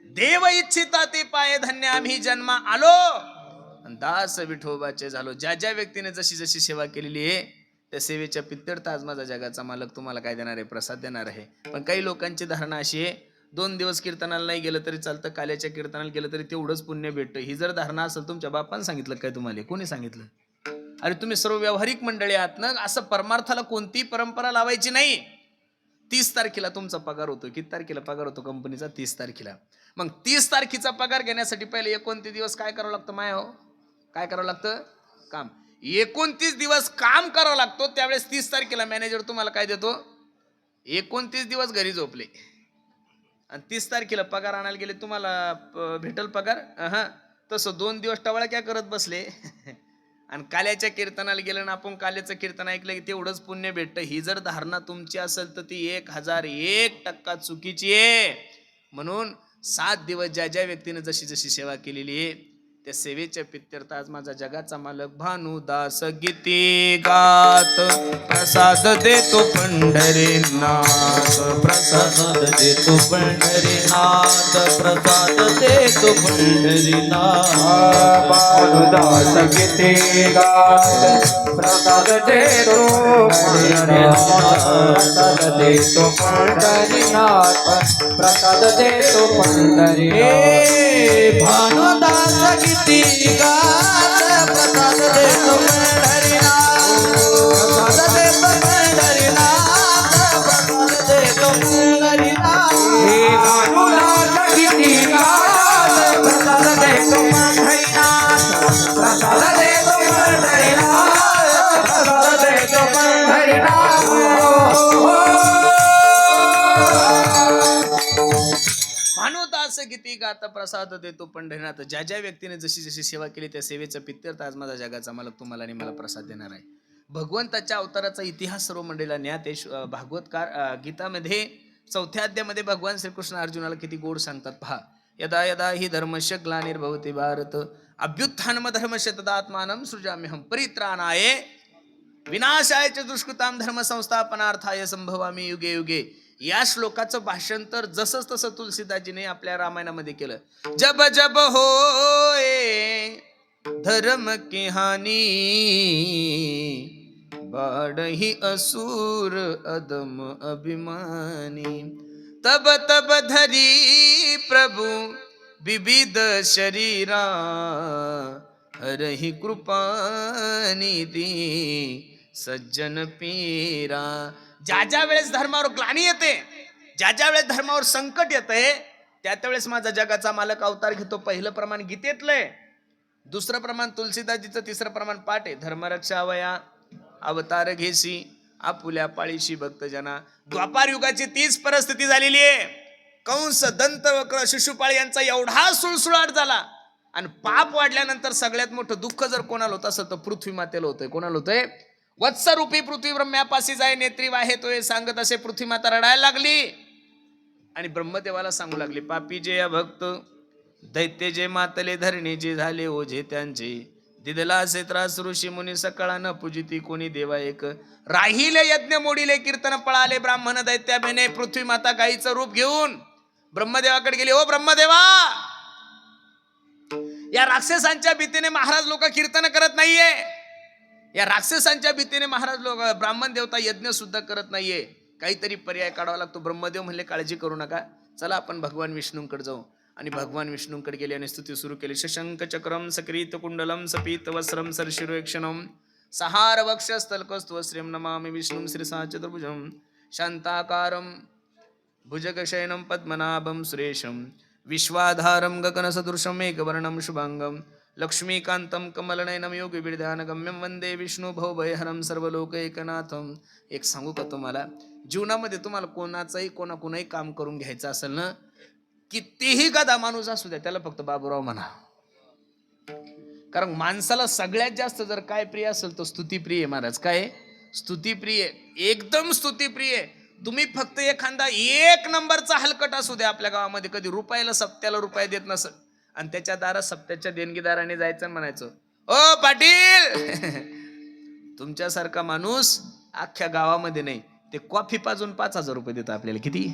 देव इच्छिता ते पाय धन्य आम्ही जन्मा आलो दास विठोबाचे झालो. ज्या ज्या व्यक्तीने जशी जशी सेवा केलेली आहे त्या सेवेच्या पित्तर्थ आज माझा जगाचा मालक तुम्हाला काय देणार आहे? प्रसाद देणार आहे. पण काही लोकांची धारणा अशी आहे, 2 दिवस कीर्तनाला नाही गेलं तरी चालतं, काल्याच्या कीर्तनाला गेलं तरी तेवढंच पुण्य भेटतं. ही जर धारणा असेल, तुमच्या बापानं सांगितलं काय तुम्हाला? कोणी सांगितलं? अरे तुम्ही सर्व व्यावहारिक मंडळी आहात ना, असं परमार्थाला कोणतीही परंपरा लावायची नाही. 30 तारखेला तुमचा पगार होतो. किती तारखेला पगार होतो कंपनीचा? 30 तारखेला. मग 30 तारखेचा पगार घेण्यासाठी पहिले 29 दिवस काय करावं लागतं माया हो? काय करावं लागतं? काम. 29 दिवस काम करावं लागतो. त्यावेळेस 30 तारखेला मॅनेजर तुम्हाला काय देतो? 29 दिवस घरी झोपले आणि 30 तारखेला पगार आणायला गेले, तुम्हाला भेटल पगार? हा, तसं 2 दिवस टवाळा क्या करत बसले आणि काल्याच्या कीर्तनाला गेलं ना, आपण काल्याचं कीर्तन ऐकलं की तेवढंच पुण्य भेटतं. ही जर धारणा तुमची असेल तर ती 1001% चुकीची आहे. म्हणून 7 दिवस ज्या ज्या व्यक्तीने जशी जशी सेवा केलेली आहे त्या सेवेच्या पित्त्यर्थ आज माझा जगाचा मालक भानुदास गीती गात प्रसाद देतो पंढरीनाथ. प्रसाद देतो पंढरीनाथ. प्रसाद देतो पंढरीनाथ. भानुदास गीते गात प्रसाद देतो पंढरीनाथ. प्रसाद देतो पंढरीनाथ. प्रसाद देतो पंढरीनाथ. भानुदास गीती गात प्रसाद देतो पंढरीनाथ. प्रसाद देतो पंढरीनाथ. प्रसाद देतो पंढरीनाथ. भानुदास गीती गात प्रसाद देतो पंढरीनाथ. प्रसाद देतो पंढरीनाथ. प्रसाद देतो पंढरीनाथ. भानुदास गीती गात प्रसाद देतो पंढरीनाथ. ज्या ज्या व्यक्तीने जशी जशी सेवा केली त्या सेवेचं पित्त्यर्थ आज माझा जगाचा मालक तुम्हाला आणि मला प्रसाद देणार आहे. भगवंताच्या अवताराचा इतिहास सर्व मंडळीला ज्ञात आहे. भागवतकार गीतामध्ये 4थ्या अध्यायामध्ये भगवान श्रीकृष्ण अर्जुनाला किती गोड सांगतात पहा. यदा यदा हि धर्मस्य ग्लानिर्भवति भारत अभ्युत्थानम धर्मस्य तदात्मानं सृजाम्यहं परित्राणाय विनाशाय च दुष्कृतां धर्म संस्थापनार्थाय संभवामि युगे युगे. या श्लोकाचं भाषांतर जसंच तसं तुलसीदासजीने आपल्या रामायणामध्ये केलं. जब जब होए धर्म की हानी बाढ़ही असुर अदम अभिमानी. तब तब धरी प्रभु विविध शरीरा हरहि कृपा निधी सज्जन पीरा. ज्या ज्या वेळेस धर्मावर ग्लानी येते, ज्या ज्या वेळेस धर्मावर संकट येते, त्या त्यावेळेस माझा जगाचा मालक अवतार घेतो. पहिलं प्रमाण गीतेतलंय, दुसरं प्रमाण तुलसीदासजीचं, तिसरं प्रमाण पाठ आहे धर्मरक्षावया अवतार घेसी आपुल्या पाळीशी भक्तजना. द्वापार युगाची तीच परिस्थिती झालेली आहे. कंस, दंत वक्र, शिशुपाळ यांचा एवढा सुळसुळाट झाला. आणि पाप वाढल्यानंतर सगळ्यात मोठं दुःख जर कोणाला होत असेल तर पृथ्वी मातेला होतंय. कोणाला होतंय? वत्सरूपी पृथ्वी ब्रह्म्यापाशी जाय नेत्री वाहे तोय सांगत असे पृथ्वी माता रडायला लागली. आणि ब्रह्मदेवाला सांगू लागली, पापी जे भक्त दैत्य जे मातले धरणे जे झाले ओझे त्यांचे दिदला असे त्रास ऋषी मुनी सकाळा न पूजिती कोणी देवा एक. राहिले यज्ञ मोडिले कीर्तन पळाले ब्राह्मण दैत्याभेने. पृथ्वी माता गाईचं रूप घेऊन ब्रह्मदेवाकडे गेली. ओ ब्रह्मदेवा, या राक्षसांच्या भीतीने महाराज लोक कीर्तन करत नाहीये. या राक्षसांच्या भीतीने महाराज लोक ब्राह्मण देवता यज्ञ सुद्धा करत नाहीये. काहीतरी पर्याय काढावा लागतो. ब्रह्मदेव म्हणले, काळजी करू नका, चला आपण भगवान विष्णूंकडे जाऊ. आणि भगवान विष्णूंकडे गेले आणि स्तुती सुरू केली. शशंक चक्रम सक्रीत कुंडलम सपीत वस्त्रम सरशिरोक्षणम सहार वक्षस्थलकस्तुश्रियं नमामि विष्णुं श्रीसा चतुर्भुजं शांताकारं भुजगशयनं पद्मनाभं सुरेशं विश्वाधारं गगनसदृशं एकवर्णं शुभांगं लक्ष्मीकांतं कमलनयनं योगिविद्यानगम्यं वंदे विष्णु भवभयहरं सर्वलोकैकनाथं. एक सांगू का तुम्हाला, जीवनामध्ये तुम्हाला कोणाकुणाही काम करून घ्यायचं असेल ना, कितीही गदा माणूस असू द्या, त्याला फक्त बाबूराव म्हणा. कारण माणसाला सगळ्यात जास्त जर काय प्रिय असेल तर स्तुतीप्रिय. महाराज काय? स्तुतीप्रिय, एकदम स्तुतीप्रिय. तुम्ही फक्त एखादा एक नंबरचा हलकट असू द्या आपल्या गावामध्ये, कधी रुपयाला सप्त्याला रुपये देत नसेल आणि त्याच्या दारात सप्त्याच्या देणगीदाराने जायचं आणि म्हणायचं, ओ पाटील, तुमच्यासारखा माणूस अख्ख्या गावामध्ये नाही. ते कॉफी पाजून 5,000 रुपये देतं आपल्याला. किती?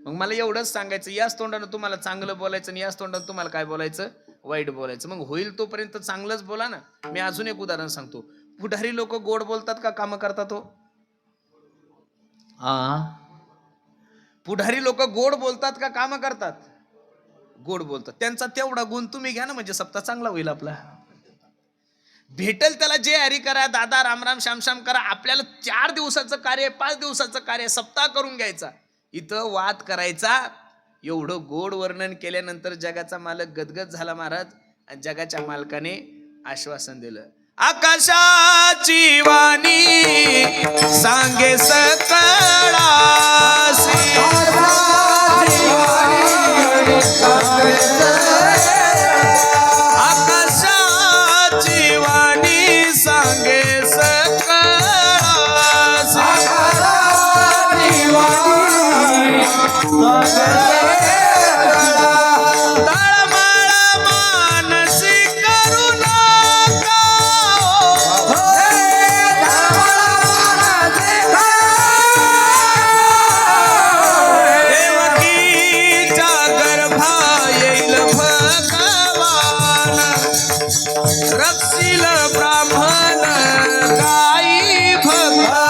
मग मला एवढंच सांगायचं, याच तोंडानं तुम्हाला चांगलं बोलायचं आणि याच तोंडानं तुम्हाला काय बोलायचं? वाईट बोलायचं. मग होईल तोपर्यंत चांगलंच बोला ना. मी अजून एक उदाहरण सांगतो. पुढारी लोक गोड बोलतात का काम करतात? हो, पुढारी लोक गोड बोलतात का काम करतात? गोड बोलतात. त्यांचा तेवढा गुण तुम्ही घ्या ना, म्हणजे सप्ताह चांगला होईल आपला. भेटेल त्याला जे हरी करा, दादा रामराम श्यामश्याम करा. आपल्याला 4 दिवसाचं कार्य, 5 दिवसाचं कार्य सप्ताह करून घ्यायचा. इथं वाद करायचा. एवढं गोड वर्णन केल्यानंतर जगाचा मालक गदगद झाला महाराज. आणि जगाच्या मालकाने आश्वासन दिलं, आकाशाची वाणी सांगे सकळासी. आकाशाची वाणी सांगे सकळासी. तळमळ मानसी करू नका, देवकीच्या गर्भा येईल भगवान, रक्षील ब्राह्मण गाई भगवान.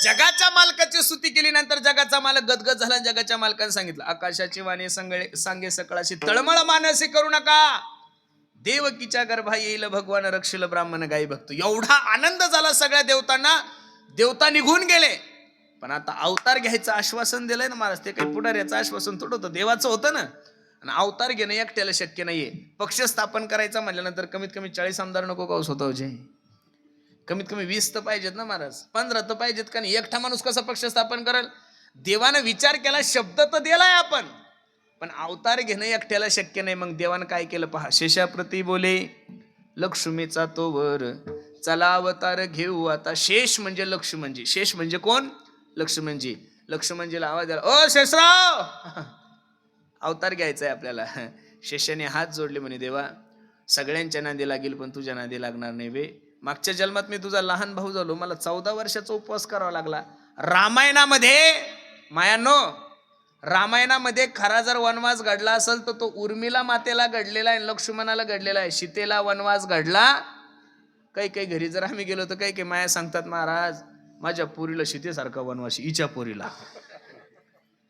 जगाच्या मालकाची स्तुती केली, नंतर जगाचा मालक गदगद झाला. जगाच्या मालकाने सांगितलं, आकाशाची वाणी सांगे सकळाशी, तळमळ मानसी करू नका, देवकीच्या गर्भा येईल भगवान, रक्षील ब्राह्मण गाई भक्त. एवढा आनंद झाला सगळ्या देवतांना. देवता निघून गेले, पण आता अवतार घ्यायचं आश्वासन दिलंय ना महाराज. ते काही पुढाऱ्याचं आश्वासन थोडं होतं, देवाचं होतं ना. आणि अवतार घेणं एकट्याला शक्य नाहीये. पक्ष स्थापन करायचा म्हटल्यानंतर कमीत कमी 40 आमदार नको का स्वतःचे? कमीत कमी 20 तर पाहिजेत ना महाराज, 15 तर पाहिजेत का नाही? एकटा माणूस कसा पक्ष स्थापन करेल? देवानं विचार केला, शब्द तर दिलाय आपण, पण अवतार घेणं एकट्याला शक्य नाही. मग देवानं काय केलं पहा. शेषाप्रती बोले लक्ष्मीचा तो वर, चला अवतार घेऊ आता. शेष म्हणजे लक्ष्मणजी. शेष म्हणजे कोण? लक्ष्मणजी. लक्ष्मणजीला आवाज द्याला, ओ शेषराव, अवतार घ्यायचा आहे आपल्याला. शेषाने हात जोडले, म्हणे देवा सगळ्यांच्या नांदी लागेल पण तुझ्या नांदी लागणार नाही बे. मागच्या जन्मात मी तुझा लहान भाऊ झालो, मला 14 वर्षाचा उपवास करावा लागला. रामायणामध्ये मायानो, रामायणामध्ये खरा जर वनवास घडला असेल तर तो उर्मिला मातेला घडलेला आहे, लक्ष्मणाला घडलेला आहे. सीतेला वनवास घडला. काही घरी जर आम्ही गेलो तर काही माया सांगतात, महाराज माझ्या पोरीला सीतेसारखा वनवास, हिच्या पोरीला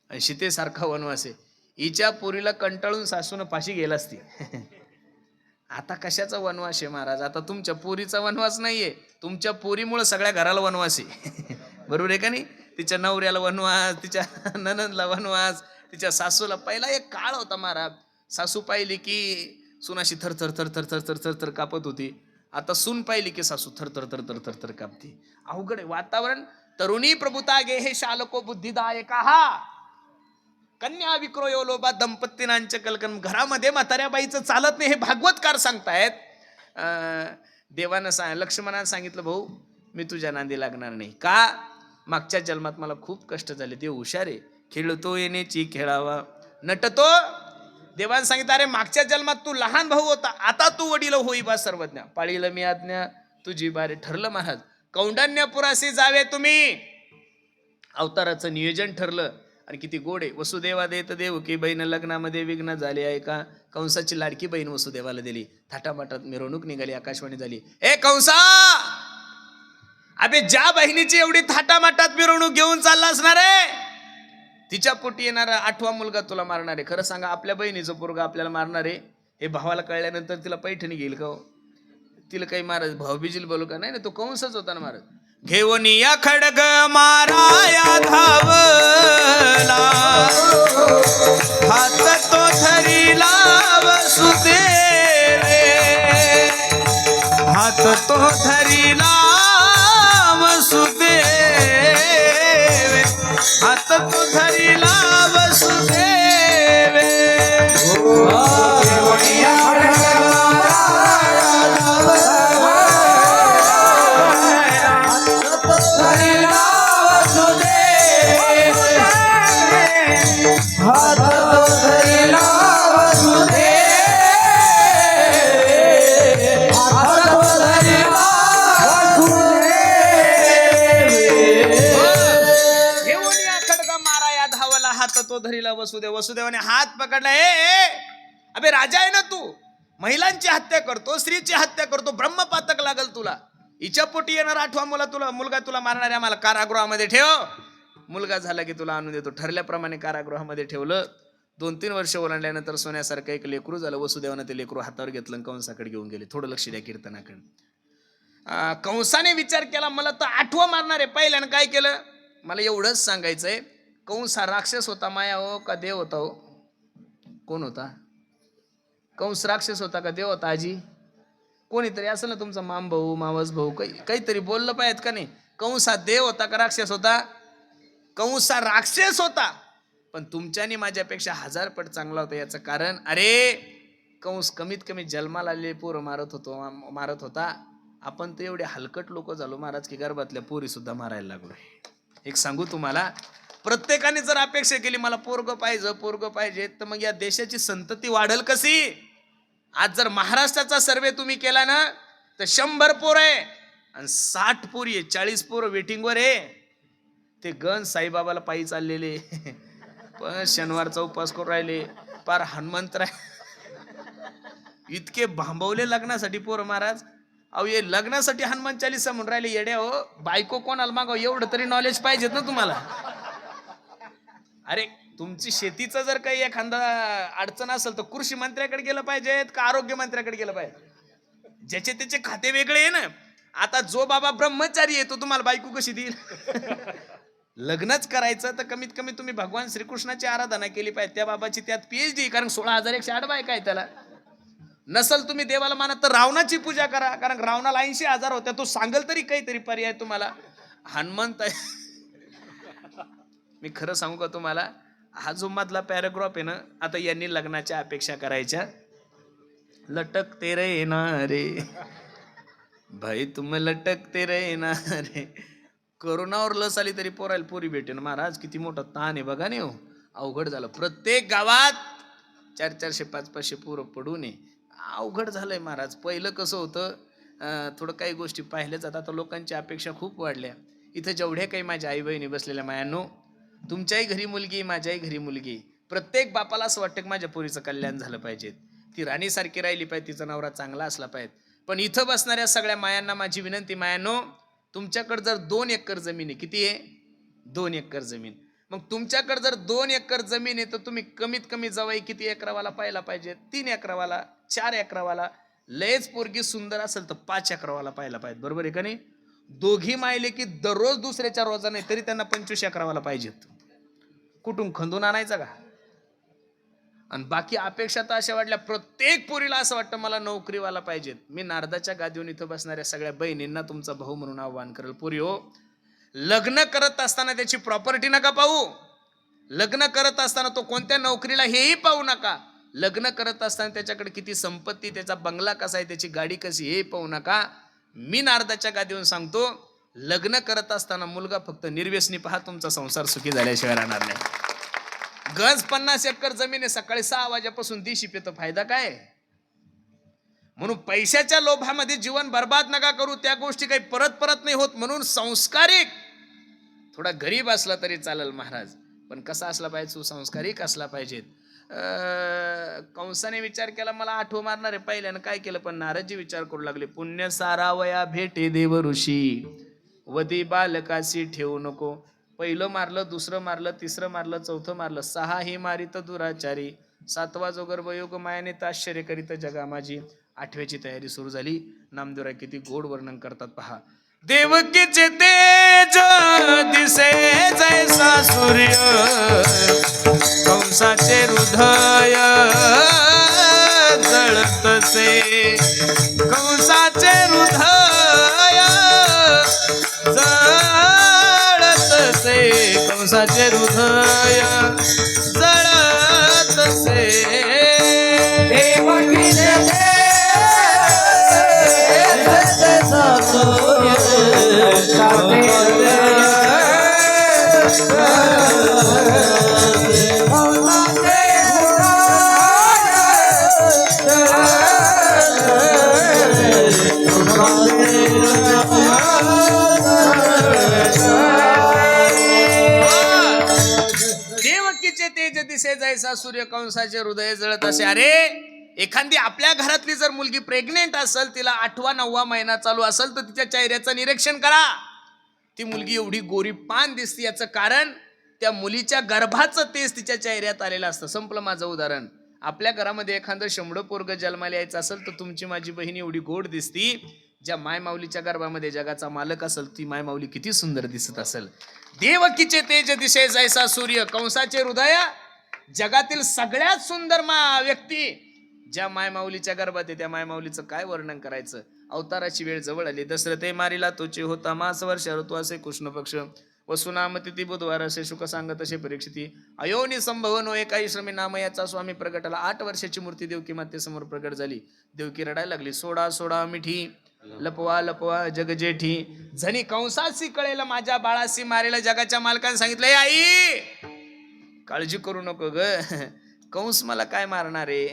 सीतेसारखा वनवास आहे. हिच्या पोरीला कंटाळून सासून फाशी गेला असती. आता कशाचा वनवास आहे महाराज? आता तुमच्या पोरीचा वनवास नाहीये, तुमच्या पोरीमुळे सगळ्या घराला वनवास आहे. बरोबर आहे का नाही? तिच्या नवऱ्याला वनवास, तिच्या ननंदला वनवास, तिच्या सासूला. पहिला एक काळ होता महाराज, सासू पाहिली की सुनाशी थरथर थरथर थरथर थरथर कापत होती. आता सून पाहिली की सासू थरथर थरथर थरथर कापती. अवघड आहे वातावरण. तरुणी प्रभुता गे हे शालको बुद्धिदायका, कन्या विक्रोयो लोभा दंपतीनांचे कलकन. घरामध्ये म्हाताऱ्या बाईचं चालत नाही हे भागवतकार सांगतायत. देवानं लक्ष्मणानं सांगितलं, भाऊ मी तुझ्या नांदी लागणार नाही. का? मागच्या जन्मात मला खूप कष्ट झाले. देव हुशार आहे, खेळतो येण्याची खेळावा नटतो. देवानं सांगितलं, अरे मागच्या जन्मात तू लहान भाऊ होता, आता तू वडील होई बा सर्वज्ञ. पाळील मी आज्ञा तुझी बारे. ठरलं महाराज, कौंडण्यपुरासी जावे तुम्ही. अवताराचं नियोजन ठरलं. आणि किती गोड आहे. वसुदेवा देत देव की बहीण लग्नामध्ये विघ्न झाले आहे का? कंसाची लाडकी बहीण वसुदेवाला दिली. थाटामाटात मिरवणूक निघाली, आकाशवाणी झाली, ए कंसा, अबे ज्या बहिणीची एवढी थाटामाटात मिरवणूक घेऊन चालला असणार आहे, तिच्या पोटी येणारा 8वा मुलगा तुला मारणार आहे. खरं सांगा, आपल्या बहिणीचं पोरगा आपल्याला मारणार आहे हे भावाला कळल्यानंतर तिला पैठणी घेईल का? तिला काही महाराज भाऊबीजील बोलू का? नाही ना, तो कंसच होता ना महाराज. घेऊन या खडग माराया धावला, हात तो धरिला वसुदेवे, हात तो धरिला वसुदेवे, हात तो धरिला वसुदेवे. तो धरीला वसुदेव. वसुदेवाने हात पकडला. अबे राजा आहे ना तू, महिलांची हत्या करतो, स्त्रीची हत्या करतो, ब्रह्मपातक लागल तुला. हिच्या पोटी येणार 8वा मुलगा तुला मारणार आहे. आम्हाला कारागृहामध्ये ठेव, मुलगा झाला की तुला आणून देतो. ठरल्याप्रमाणे कारागृहामध्ये ठेवलं. 2-3 वर्ष ओलांडल्यानंतर सोन्यासारखं एक लेकरू झालं. वसुदेवानं ते लेकरू हातावर घेतलं आणि कंसाकडे घेऊन गेले. थोडं लक्ष द्या कीर्तनाकडे. कंसाने विचार केला, मला तर 8वा मारणार आहे. पहिल्यानं काय केलं? मला एवढंच सांगायचंय, कंस हा राक्षस होता माया हो का देव होता? हो, कोण होता? कंस राक्षस होता का देव होता? आजी कोणीतरी असेल ना तुमचा माम भाऊ, मावस भाऊ, काहीतरी बोललं पाहिजे का नाही? कंस हा देव होता का राक्षस होता? कंस हा राक्षस होता, पण तुमच्यानी माझ्यापेक्षा 1000 पट चांगला होता. याचं कारण, अरे कंस कमीत कमी जन्माला आलेले पोरं मारत होता. आपण तर एवढे हलकट लोक झालो महाराज की गर्भातल्या पोरी सुद्धा मारायला लागलो. एक सांगू तुम्हाला, प्रत्येकाने जर अपेक्षा केली मला पोरग पाहिजे, तर मग या देशाची संतती वाढल कशी? आज जर महाराष्ट्राचा सर्वे तुम्ही केला ना, तर 100 पोर आहे आणि 60 पोरी आहे, 40 पोरं वेटिंगवर आहे. ते गण साईबाबाला पायी चाललेले, पण शनिवारचा उपवास करून राहिले. पार हनुमंतराय इतके भांबवले लग्नासाठी पोरं महाराज. अहो ये लग्नासाठी हनुमान चालीसा म्हणून राहिले येड्या हो. बायको कोणाला मागाव एवढं तरी नॉलेज पाहिजेत ना तुम्हाला. अरे तुमची शेतीचं जर काही एखादा अडचण असेल तर कृषी मंत्र्याकडे गेलं पाहिजेत का आरोग्य मंत्र्याकडे गेलं पाहिजे? ज्याचे त्याचे खाते वेगळे आहे ना. आता जो बाबा ब्रह्मचारी आहे तो तुम्हाला बायको कशी देईल? लग्नच करायचं तर कमीत कमी तुम्ही भगवान श्रीकृष्णाची आराधना केली पाहिजे. त्या बाबाची त्यात PhD, कारण 16,108 बायका आहे त्याला. नसल तुम्ही देवाला मानत तर रावणाची पूजा करा, कारण रावणाला 80,000 होत्या. तो सांगल तरी काहीतरी पर्याय तुम्हाला. हनुमंत मी खरं सांगू का तुम्हाला, हा जो मधला पॅराग्राफ आहे ना, आता यांनी लग्नाच्या अपेक्षा करायच्या. लटकते रे ना रे भाई तुम लटकते रे ना रे. कोरोनावर लस आली तरी पोरायला पोरी भेटेन महाराज. किती मोठा ताण आहे बघा नाही हो. अवघड झालं. प्रत्येक गावात 400-400, 500-500 पोरं पडू नये. अवघड झालंय महाराज. पहिलं कसं होतं, थोडं काही गोष्टी पाहिल्या जातात. आता लोकांच्या अपेक्षा खूप वाढल्या. इथं जेवढ्या काही माझ्या आई बहिणी बसलेल्या मायानो, तुमच्याही घरी मुलगी, माझ्याही घरी मुलगी. प्रत्येक बापाला असं वाटतं की माझ्या पोरीचं कल्याण झालं पाहिजे, ती राणीसारखी राहिली पाहिजे, तिचा नवरा चांगला असला पाहिजे. पण इथं बसणाऱ्या सगळ्या मायांना माझी विनंती, मायानो तुमच्याकडे जर 2 एकर जमीन आहे, किती आहे? 2 एकर जमीन. मग तुमच्याकडे जर 2 एकर जमीन आहे तर तुम्ही कमीत कमी जावई किती एकरावाला पाहिला पाहिजे? 3 एकरावाला, 4 एकरावाला. लयच पोरगी सुंदर असेल तर 5 अकरावाला पाहायला पाहिजे, बरोबर आहे का नाही? दोघी मायले की दररोज दुसऱ्याच्या रोजा नाही तरी त्यांना 25 अकरावाला पाहिजेत. कुठून खंदून आणायचं का? आणि बाकी अपेक्षा तर अशा वाटल्या, प्रत्येक पोरीला असं वाटतं मला नोकरीवाला पाहिजेत. मी नारदाच्या गादीवर इथं बसणाऱ्या सगळ्या बहिणींना तुमचा भाऊ म्हणून आव्हान करेल, पोरी हो, लग्न करत असताना त्याची प्रॉपर्टी नका पाहू. लग्न करत असताना तो कोणत्या नोकरीला हेही पाहू नका. लग्न करत असताना त्याच्याकडे किती संपत्ती, त्याचा बंगला कसा आहे, त्याची गाडी कशी, हे पाहू नका. मी नारदाच्या गादीवरून सांगतो, लग्न करत असताना मुलगा फक्त निर्व्यसनी पहा, तुमचा संसार सुखी झाल्याशिवाय राहणार नाही. गज 50 एकर जमीन आहे, सकाळी 6 वाजेपासून दिशी पेतो, फायदा काय? म्हणून पैशाच्या लोभामध्ये जीवन बर्बाद नका करू. त्या गोष्टी काही परत नाही होत. म्हणून संस्कारिक, थोडा गरीब असला तरी चालेल महाराज, पण कसा असला पाहिजे? सुसंस्कारिक असला पाहिजे. कंसाने विचार केला, मला आठव मारणार आहे. पहिल्यानं काय केलं, पण नारदजी विचार करू लागले, पुण्य सारावया भेटे देव ऋषी, वदी बालकाशी ठेवू नको. पहिलं मारलं, दुसरं मारलं, तिसरं मारलं, चौथं मारलं, 6 ही मारित दुराचारी, 7वा जो गर्भयोग मायाने आश्चर्य करीत जगा माझी. 8व्याची तयारी सुरू झाली. नामदेवराय किती गोड वर्णन करतात पहा. देवकीचे तेज दिसे जैसा सूर्य, कंसाचे हृदय जळतसे, कंसाचे हृदय जळतसे, कंसाचे हृदय जळतसे. देवकीचे देवकीचे तेज दिसे जैसा सूर्य, कंसाचे हृदय जळत असे. अरे, एखादी आपल्या घरातली जर मुलगी प्रेग्नेंट असेल, तिला 8वा 9वा महिना चालू असेल, तर तिच्या चेहऱ्याचं निरीक्षण करा. ती मुलगी एवढी गोरी पान दिसते, याचं कारण त्या मुलीच्या गर्भाचं तेज तिच्या चेहऱ्यात आलेलं असतं. संपलं माझं उदाहरण. आपल्या घरामध्ये एखादं शंभर पोरग जन्माला यायचं असेल, तर तुमची माझी बहीण एवढी गोड दिसती. ज्या मायमाऊलीच्या गर्भामध्ये जगाचा मालक असेल, ती मायमाऊली किती सुंदर दिसत असेल. देवकीचे तेज दिसे जैसा सूर्य, कंसाचे हृदय. जगातील सगळ्यात सुंदर व्यक्ती ज्या मायमाऊलीच्या गर्भात आहे, त्या मायमाऊलीचं काय वर्णन करायचं. अवताराची वेळ जवळ आली. दशरथे मारिला तोचे होता मास वर्ष ऋतू असे कृष्ण पक्ष, वसुनामती ती बुधवार असे शुक सांगत असे परीक्षिती. अयोनी संभवनो एकाही श्रमी नामयाचा स्वामी प्रगटाला. 8 वर्षाची मूर्ती देवकी मातेसमोर प्रगट झाली. देवकी रडायला लागली, सोडा सोडा मिठी, लपवा लपवा जग जेठी, झणी कंसासी कळेल माझ्या बाळासी मारेला. जगाच्या मालकाने सांगितलं, आई काळजी करू नको ग, कंस मला काय मारणार आहे,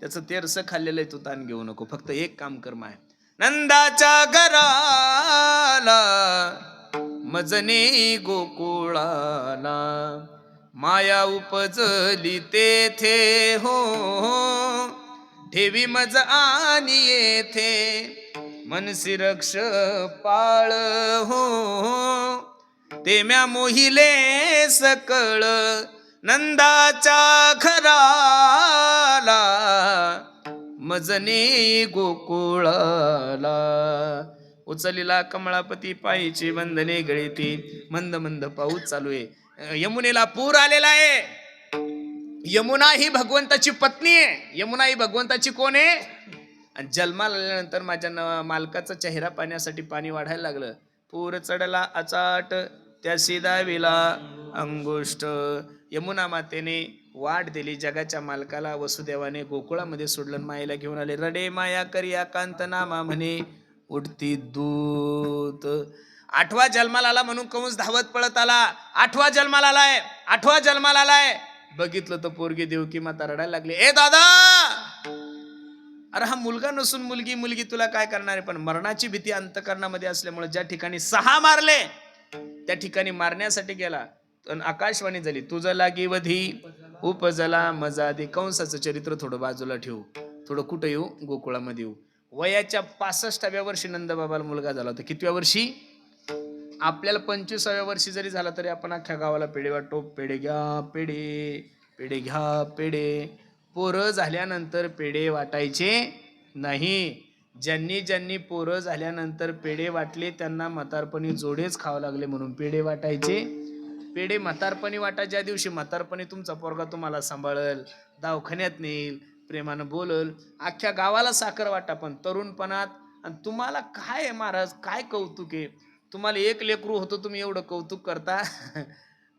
त्याचं तेरस खाल्लेलं आहे, तू ताण घेऊ नको. फक्त एक काम कर माय, नंदाच्या घराला मजने गोकुळाला, माया उपजली तेथे हो, ठेवी मज आणि येथे, मनसी रक्ष पाळ हो, ते म्या मोहिले सकळ. नंदाच्या घराला मजने गोकुळाला, उचलीला कमळापती पायीची बंधने गळीती. मंद मंद पाऊस चालू आहे. यमुनेला पूर आलेला आहे. यमुना ही भगवंताची पत्नी आहे. यमुना ही भगवंताची कोण आहे? आणि जन्माला आल्यानंतर माझ्या मालकाचा चेहरा पाण्यासाठी पाणी वाढायला लागलं. पूर चढला अचाट त्यासी दाविला अंगुष्ट. यमुना मातेने वाट दिली जगाच्या मालकाला. वसुदेवाने गोकुळामध्ये सोडलं, मायेला घेऊन आले. रडे माया करिया कांत नामा म्हणे उडती दूत. 8वा जन्माला आला म्हणून कंस धावत पळत आला. 8वा जन्माला आलाय, 8वा जन्माला आलाय. बघितलं तर पोरगी देवकी माता रडायला लागली. ए दादा, अरे हा मुलगा नसून मुलगी, मुलगी तुला काय करणार आहे. पण मरणाची भीती अंतकरणामध्ये असल्यामुळे ज्या ठिकाणी 6 मारले त्या ठिकाणी मारण्यासाठी गेला. आकाशवाणी झाली, तुझं लागी वधी उपजला मजा दे. कंसाचं चरित्र थोडं बाजूला ठेवू, थोडं कुठं येऊ, गोकुळामध्ये येऊ. वयाच्या 65व्या वर्षी नंदबाबाला मुलगा झाला होता. कितव्या वर्षी? आपल्याला 25व्या वर्षी जरी झाला तरी आपण अख्ख्या गावाला पेढे वाटतो. पेढे घ्या पेढे, पेढे घ्या पेढे. पोरं झाल्यानंतर पेढे वाटायचे नाही, ज्यांनी ज्यांनी पोरं झाल्यानंतर पेढे वाटले त्यांना म्हातारपणी जोडेच खावं लागले म्हणून पेढे वाटायचे. पेढे म्हातारपणी वाटा, ज्या दिवशी म्हातारपणी तुमचा पोरगा तुम्हाला सांभाळल, दवाखान्यात नेईल, प्रेमानं बोलल, अख्ख्या गावाला साखर वाटा. पण तरुणपणात आणि तुम्हाला काय आहे महाराज, काय कौतुक आहे, तुम्हाला एक लेकरू होतं, तुम्ही एवढं कौतुक करता.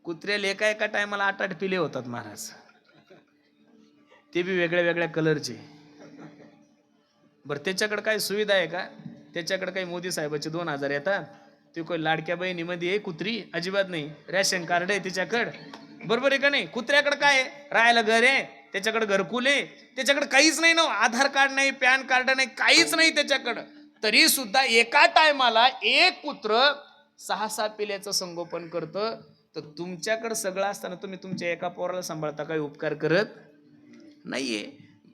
कुत्र्या लेका एका टायमाला 8-8 पिले होतात महाराज, ते बी वेगळ्या वेगळ्या कलरचे. बरं त्याच्याकडे काय सुविधा आहे का? त्याच्याकडे काही मोदी साहेबाचे 2000 येतात, ते काही लाडक्या बहिणीमध्ये आहे कुत्री? अजिबात नाही. रॅशन कार्ड आहे त्याच्याकडं, बरोबर आहे का नाही? कुत्र्याकडे काय आहे? राहायला घर आहे, त्याच्याकडे घरकुल आहे, त्याच्याकडे काहीच नाही ना, आधार कार्ड नाही, पॅन कार्ड नाही, काहीच नाही त्याच्याकडं. तरी सुद्धा एका टायमाला एक कुत्र 6-6 पिल्याचं संगोपन करतं. तर तुमच्याकडे सगळं असताना तुम्ही तुमच्या एका पोराला सांभाळता, काही उपकार करत नाहीये.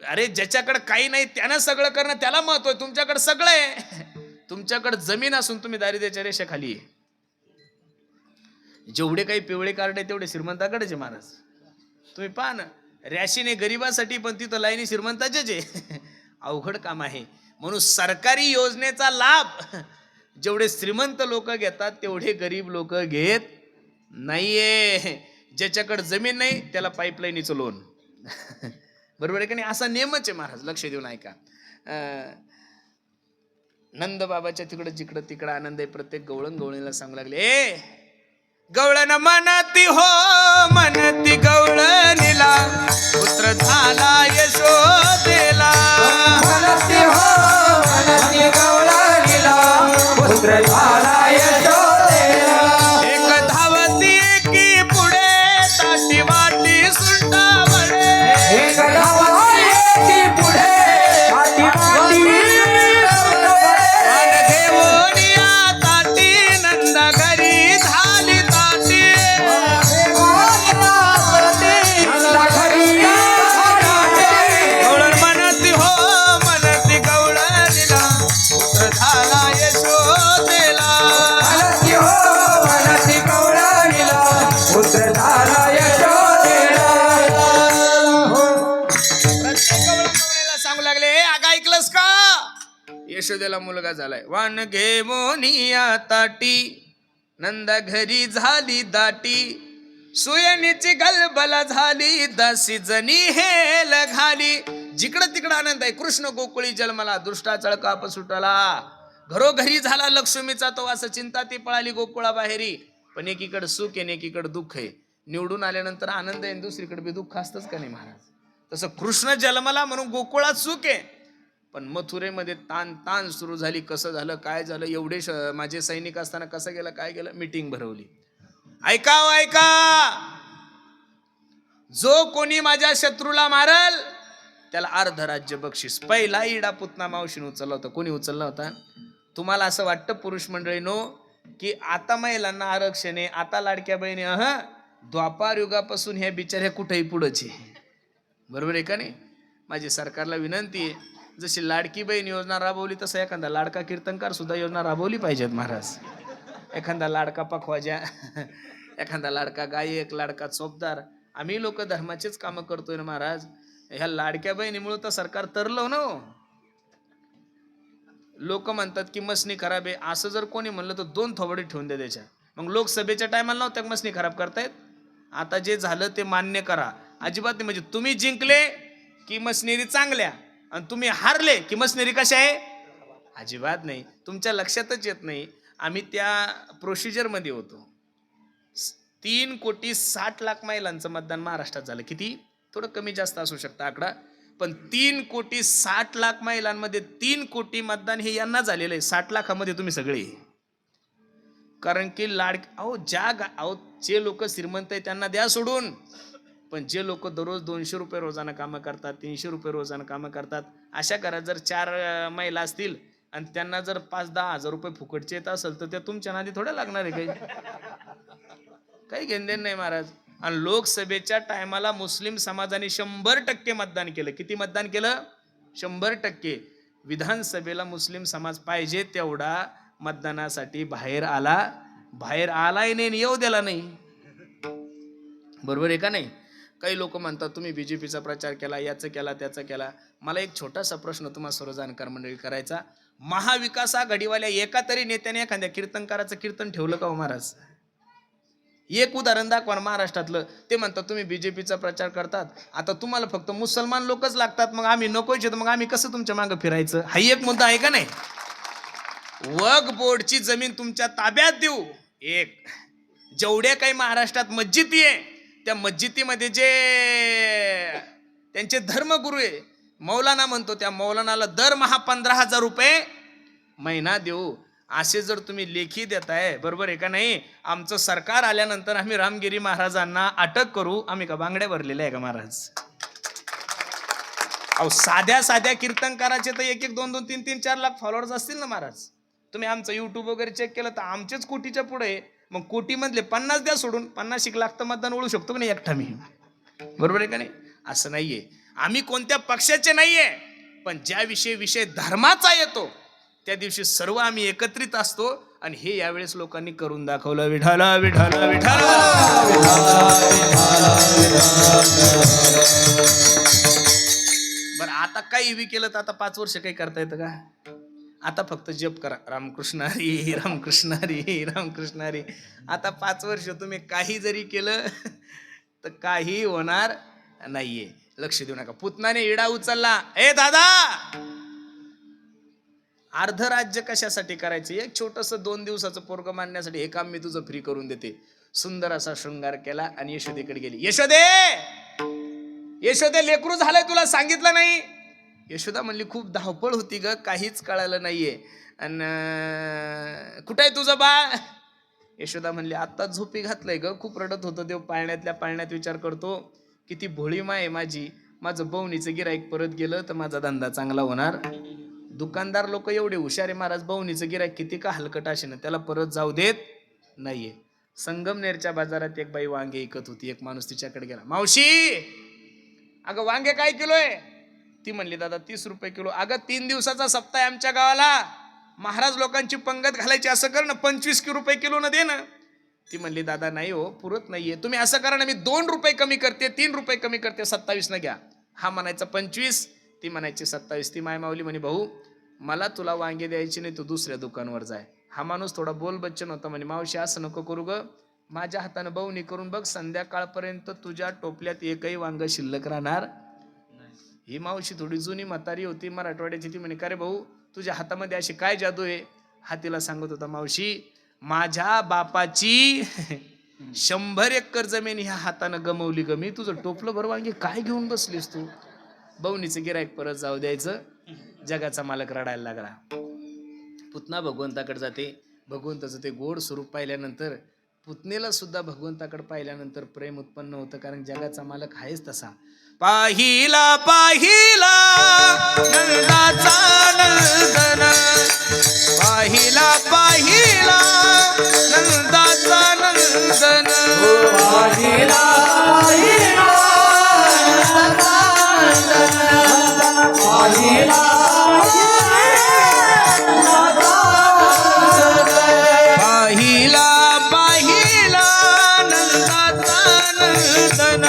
अरे ज्याच्याकडे काही नाही त्यानं सगळं करणं, त्याला महत्व आहे. तुमच्याकडे सगळं आहे, तुमच्याकडे जमीन असून तुम्ही दारिद्र्याच्या रेषेखाली आहे. जेवढे काही पिवळे कार्ड आहे तेवढे श्रीमंताकडेच आहे महाराज. तुम्ही पहा ना, रॅशन आहे गरिबासाठी, पण तिथं लाईनी श्रीमंताचेच आहे. अवघड काम आहे. म्हणून सरकारी योजनेचा लाभ जेवढे श्रीमंत लोक घेतात तेवढे गरीब लोक घेत नाहीये. ज्याच्याकडे जमीन नाही त्याला पाईपलाईनीचं लोन. बरोबर आहे का नाही? असा नियमच आहे महाराज, लक्ष देऊन ऐका. नंद बाबाच्या तिकडं जिकडं तिकडं आनंद आहे. प्रत्येक गवळण गवळणीला सांगू लागले, ए गवळण म्हणती हो म्हणती गवळणीला, पुत्र झाला यशोदेला. म्हणती हो म्हणती गवळणीला, पुत्र झाला यशोदेला. एक धावती की पुढे ताटी वाटी सुंटा वडे. एक धावती की पुढे ताटी वाटी यशोदेला मुलगा झालाय. वान घे मोनिया ताटी, नंदा घरी झाली दाटी. सुयनीची गलबला झाली, दासी जनी हेल घाली. जिकडं तिकडं आनंद आहे. कृष्ण गोकुळी जन्मला, दृष्टा चळकाप सुटला. घरोघरी झाला लक्ष्मीचा तो वास, चिंता ती पळाली गोकुळा बाहेरी. पण एकीकडे सुख आहे, एकीकडे दुःख आहे. निवडून आल्यानंतर आनंद आहे, दुसरीकडे बी दुःख असतंच का नाही महाराज? तसं कृष्ण जन्मला म्हणून गोकुळात सुख आहे, पण मथुरेमध्ये ताण ताण सुरू झाली. कसं झालं, काय झालं, एवढे माझे सैनिक असताना कसं गेलं, काय गेलं? मीटिंग भरवली. ऐका ऐका, जो कोणी माझ्या शत्रूला मारल त्याला अर्ध राज्य बक्षीस. पहिला इडा पुतना मावशीने उचलला होता. कोणी उचलला होता? तुम्हाला असं वाटतं पुरुष मंडळीनो की आता महिलांना आरक्षण आहे, आता लाडक्या बहिणी? द्वापार युगापासून ह्या बिचाऱ्या कुठेही पुढचे. बरोबर आहे का नाही? माझी सरकारला विनंती आहे, जशी लाडकी बहीण योजना राबवली तसं एखादा लाडका कीर्तनकार सुद्धा योजना राबवली पाहिजेत महाराज. एखादा लाडका पखवाजा, एखादा लाडका गायक, लाडका चोपदार. आम्ही लोक धर्माचेच कामं करतोय ना महाराज. ह्या लाडक्या बहिणीमुळे तर सरकार तरलो ना. लोक म्हणतात की मसनी खराब आहे, असं जर कोणी म्हणलं तर 2 थोबडे ठेवून द्या त्याच्या. मग लोकसभेच्या टायमाला नव्हत्या मसनी खराब करतायत. आता जे झालं ते मान्य करा. अजिबात नाही. म्हणजे तुम्ही जिंकले की मशनरी चांगल्या, आणि तुम्ही हारले की मशनरी कशा आहे? अजिबात नाही. तुमच्या लक्षातच येत नाही. आम्ही त्या प्रोसिजरमध्ये होतो. 3,60,00,000 महिलांचं मतदान महाराष्ट्रात झालं. किती? थोडं कमी जास्त असू शकतं आकडा, पण 3,60,00,000 महिलांमध्ये 3 कोटी मतदान हे यांना झालेलं आहे. 60 लाखामध्ये तुम्ही सगळे. कारण की जे लोक श्रीमंत आहे त्यांना द्या सोडून, पण जे लोक दररोज 200 रुपये रोजानं कामं करतात, 300 रुपये रोजानं कामं करतात, अशा घरात जर 4 महिला असतील आणि त्यांना जर 5-10 हजार रुपये फुकटचे येत असेल तर त्या तुमच्या नादी थोड्या लागणार आहे? काही घेणदेण नाही महाराज. आणि लोकसभेच्या टायमाला मुस्लिम समाजाने 100% मतदान केलं. किती मतदान केलं? 100%. विधानसभेला मुस्लिम समाज पाहिजे तेवढा मतदानासाठी बाहेर आलाय नाही, येऊ दिला नाही. बरोबर आहे का नाही? काही लोक म्हणतात तुम्ही बीजेपीचा प्रचार केला, याचं केला, त्याचा केला. मला एक छोटासा प्रश्न तुम्हाला सर्व जाणकार मंडळी करायचा. महाविकास आघाडीवाल्या एका तरी नेत्याने एखाद्या कीर्तनकाराचं कीर्तन ठेवलं का हो महाराज? एक उदाहरण दाखवा महाराष्ट्रातलं. ते म्हणतात तुम्ही बीजेपीचा प्रचार करतात, आता तुम्हाला फक्त मुसलमान लोकच लागतात, मग आम्ही नकोच, मग आम्ही कसं तुमच्या मागं फिरायचं? हा एक मुद्दा आहे का नाही? वक्फ बोर्डची जमीन तुमच्या ताब्यात देऊ. एक, जेवढ्या काही महाराष्ट्रात मस्जिदी आहे त्या मस्जिदीमध्ये जे त्यांचे धर्मगुरू आहे, मौलाना म्हणतो, त्या मौलानाला दरमहा 15,000 रुपये महिना देऊ. असे जर तुम्ही लेखी देताय, बरोबर आहे का नाही? आमचं सरकार आल्यानंतर आम्ही रामगिरी महाराजांना अटक करू. आम्ही का बांगड्या भरलेल्या आहे का महाराज? अहो, साध्या साध्या कीर्तनकाराचे तर 1-1, 2-2, 3-3, 4 लाख फॉलोअर्स असतील ना महाराज. तुम्ही आमचं युट्यूब वगैरे चेक केलं तर आमचेच कोटीच्या पुढे आहे. मग कोटीमधले 50 द्या सोडून, 50 लाख तर मतदान ओळू शकतो का नाही एकटा मी? बरोबर आहे का नाही? असं नाहीये. आम्ही कोणत्या पक्षाचे नाहीये, पण ज्या विषय धर्माचा येतो त्या दिवशी सर्व आम्ही एकत्रित असतो. आणि हे यावेळेस लोकांनी करून दाखवलं. विठाला विठाला विठाला. बरं, आता काही बी केलं तर आता 5 वर्ष काही करता येतं का? आता फक्त जप करा, रामकृष्ण हरी रामकृष्ण हरी रामकृष्ण हरी. आता 5 वर्ष तुम्ही काही जरी केलं तर काही होणार नाहीये. लक्ष देऊ नका. पुतनाने इडा उचलला. ए दादा, अर्ध राज्य कशासाठी करायचं? एक छोटस 2 दिवसाचं पोरग मानण्यासाठी. हे काम मी तुझं फ्री करून देते. सुंदर असा शृंगार केला आणि यशोदेकडे गेली. यशोदे लेकरू झालंय, तुला सांगितलं नाही? यशोदा म्हणली खूप धावपळ होती ग, काहीच कळालं नाहीये. आणि कुठं आहे तुझं बाळ? यशोदा म्हणली आत्ताच झोपी घातलंय ग, खूप रडत होतं. देव पाळण्यातल्या पाळण्यात विचार करतो, किती भोळी माय माझी. माझं बवणीचं गिराईक परत गेलं तर माझा धंदा चांगला होणार. दुकानदार लोक एवढे हुशारे महाराज, बवणीचं गिराईक किती का हलकट असेल त्याला परत जाऊ देत नाहीये. संगमनेरच्या बाजारात एक बाई वांगे विकत होती. एक माणूस तिच्याकडे गेला. मावशी, अगं वांगे काय किलो आहे? ती म्हणली दादा 30 रुपये किलो. अगं 3 दिवसाचा सप्ताह आहे आमच्या गावाला, महाराज लोकांची पंगत घालायची, असं कर ना 25 रुपये किलो न दे ना. ती म्हणली दादा नाही हो, पुरत नाहीये. तुम्ही असं करा ना, मी 2 रुपये कमी करते, 3 रुपये कमी करते, 27 न घ्या. हा म्हणायचा 25, ती म्हणायची 27. ती माय माऊली म्हणे भाऊ मला तुला वांगे द्यायची नाही, तू दुसऱ्या दुकानवर जाय. हा माणूस थोडा बोल बच्चन होता. म्हणे मावशी असं नको करू ग, माझ्या हातानं बवणी करून बघ, संध्याकाळपर्यंत तुझ्या टोपल्यात एकही वांग शिल्लक राहणार. ही मावशी थोडी जुनी म्हातारी होती, मराठवाड्याची. ती म्हणे का रे भाऊ, तुझ्या हातामध्ये अशी काय जादू आहे? हा तिला सांगत होता, मावशी माझ्या बापाची 100 एकर जमीन ह्या हातानं गमवली ग मी, तुझं टोपलं भर वांगे काय घेऊन बसलीस तू? बवणीचं गिराईक परत जाऊ द्यायचं. जगाचा मालक रडायला लागला. पुतना भगवंताकडे जाते. भगवंताचं ते गोड स्वरूप पाहिल्यानंतर पुतनेला सुद्धा भगवंताकडे पाहिल्यानंतर प्रेम उत्पन्न होतं, कारण जगाचा मालक आहेच तसा. पाहिला पाहिला नंदाचा नंदन, पाहिला पाहिला नंदाचा नंदन, पाहिला पाहिला पाहिला पाहिला पाहिला नंदाचा नंदन,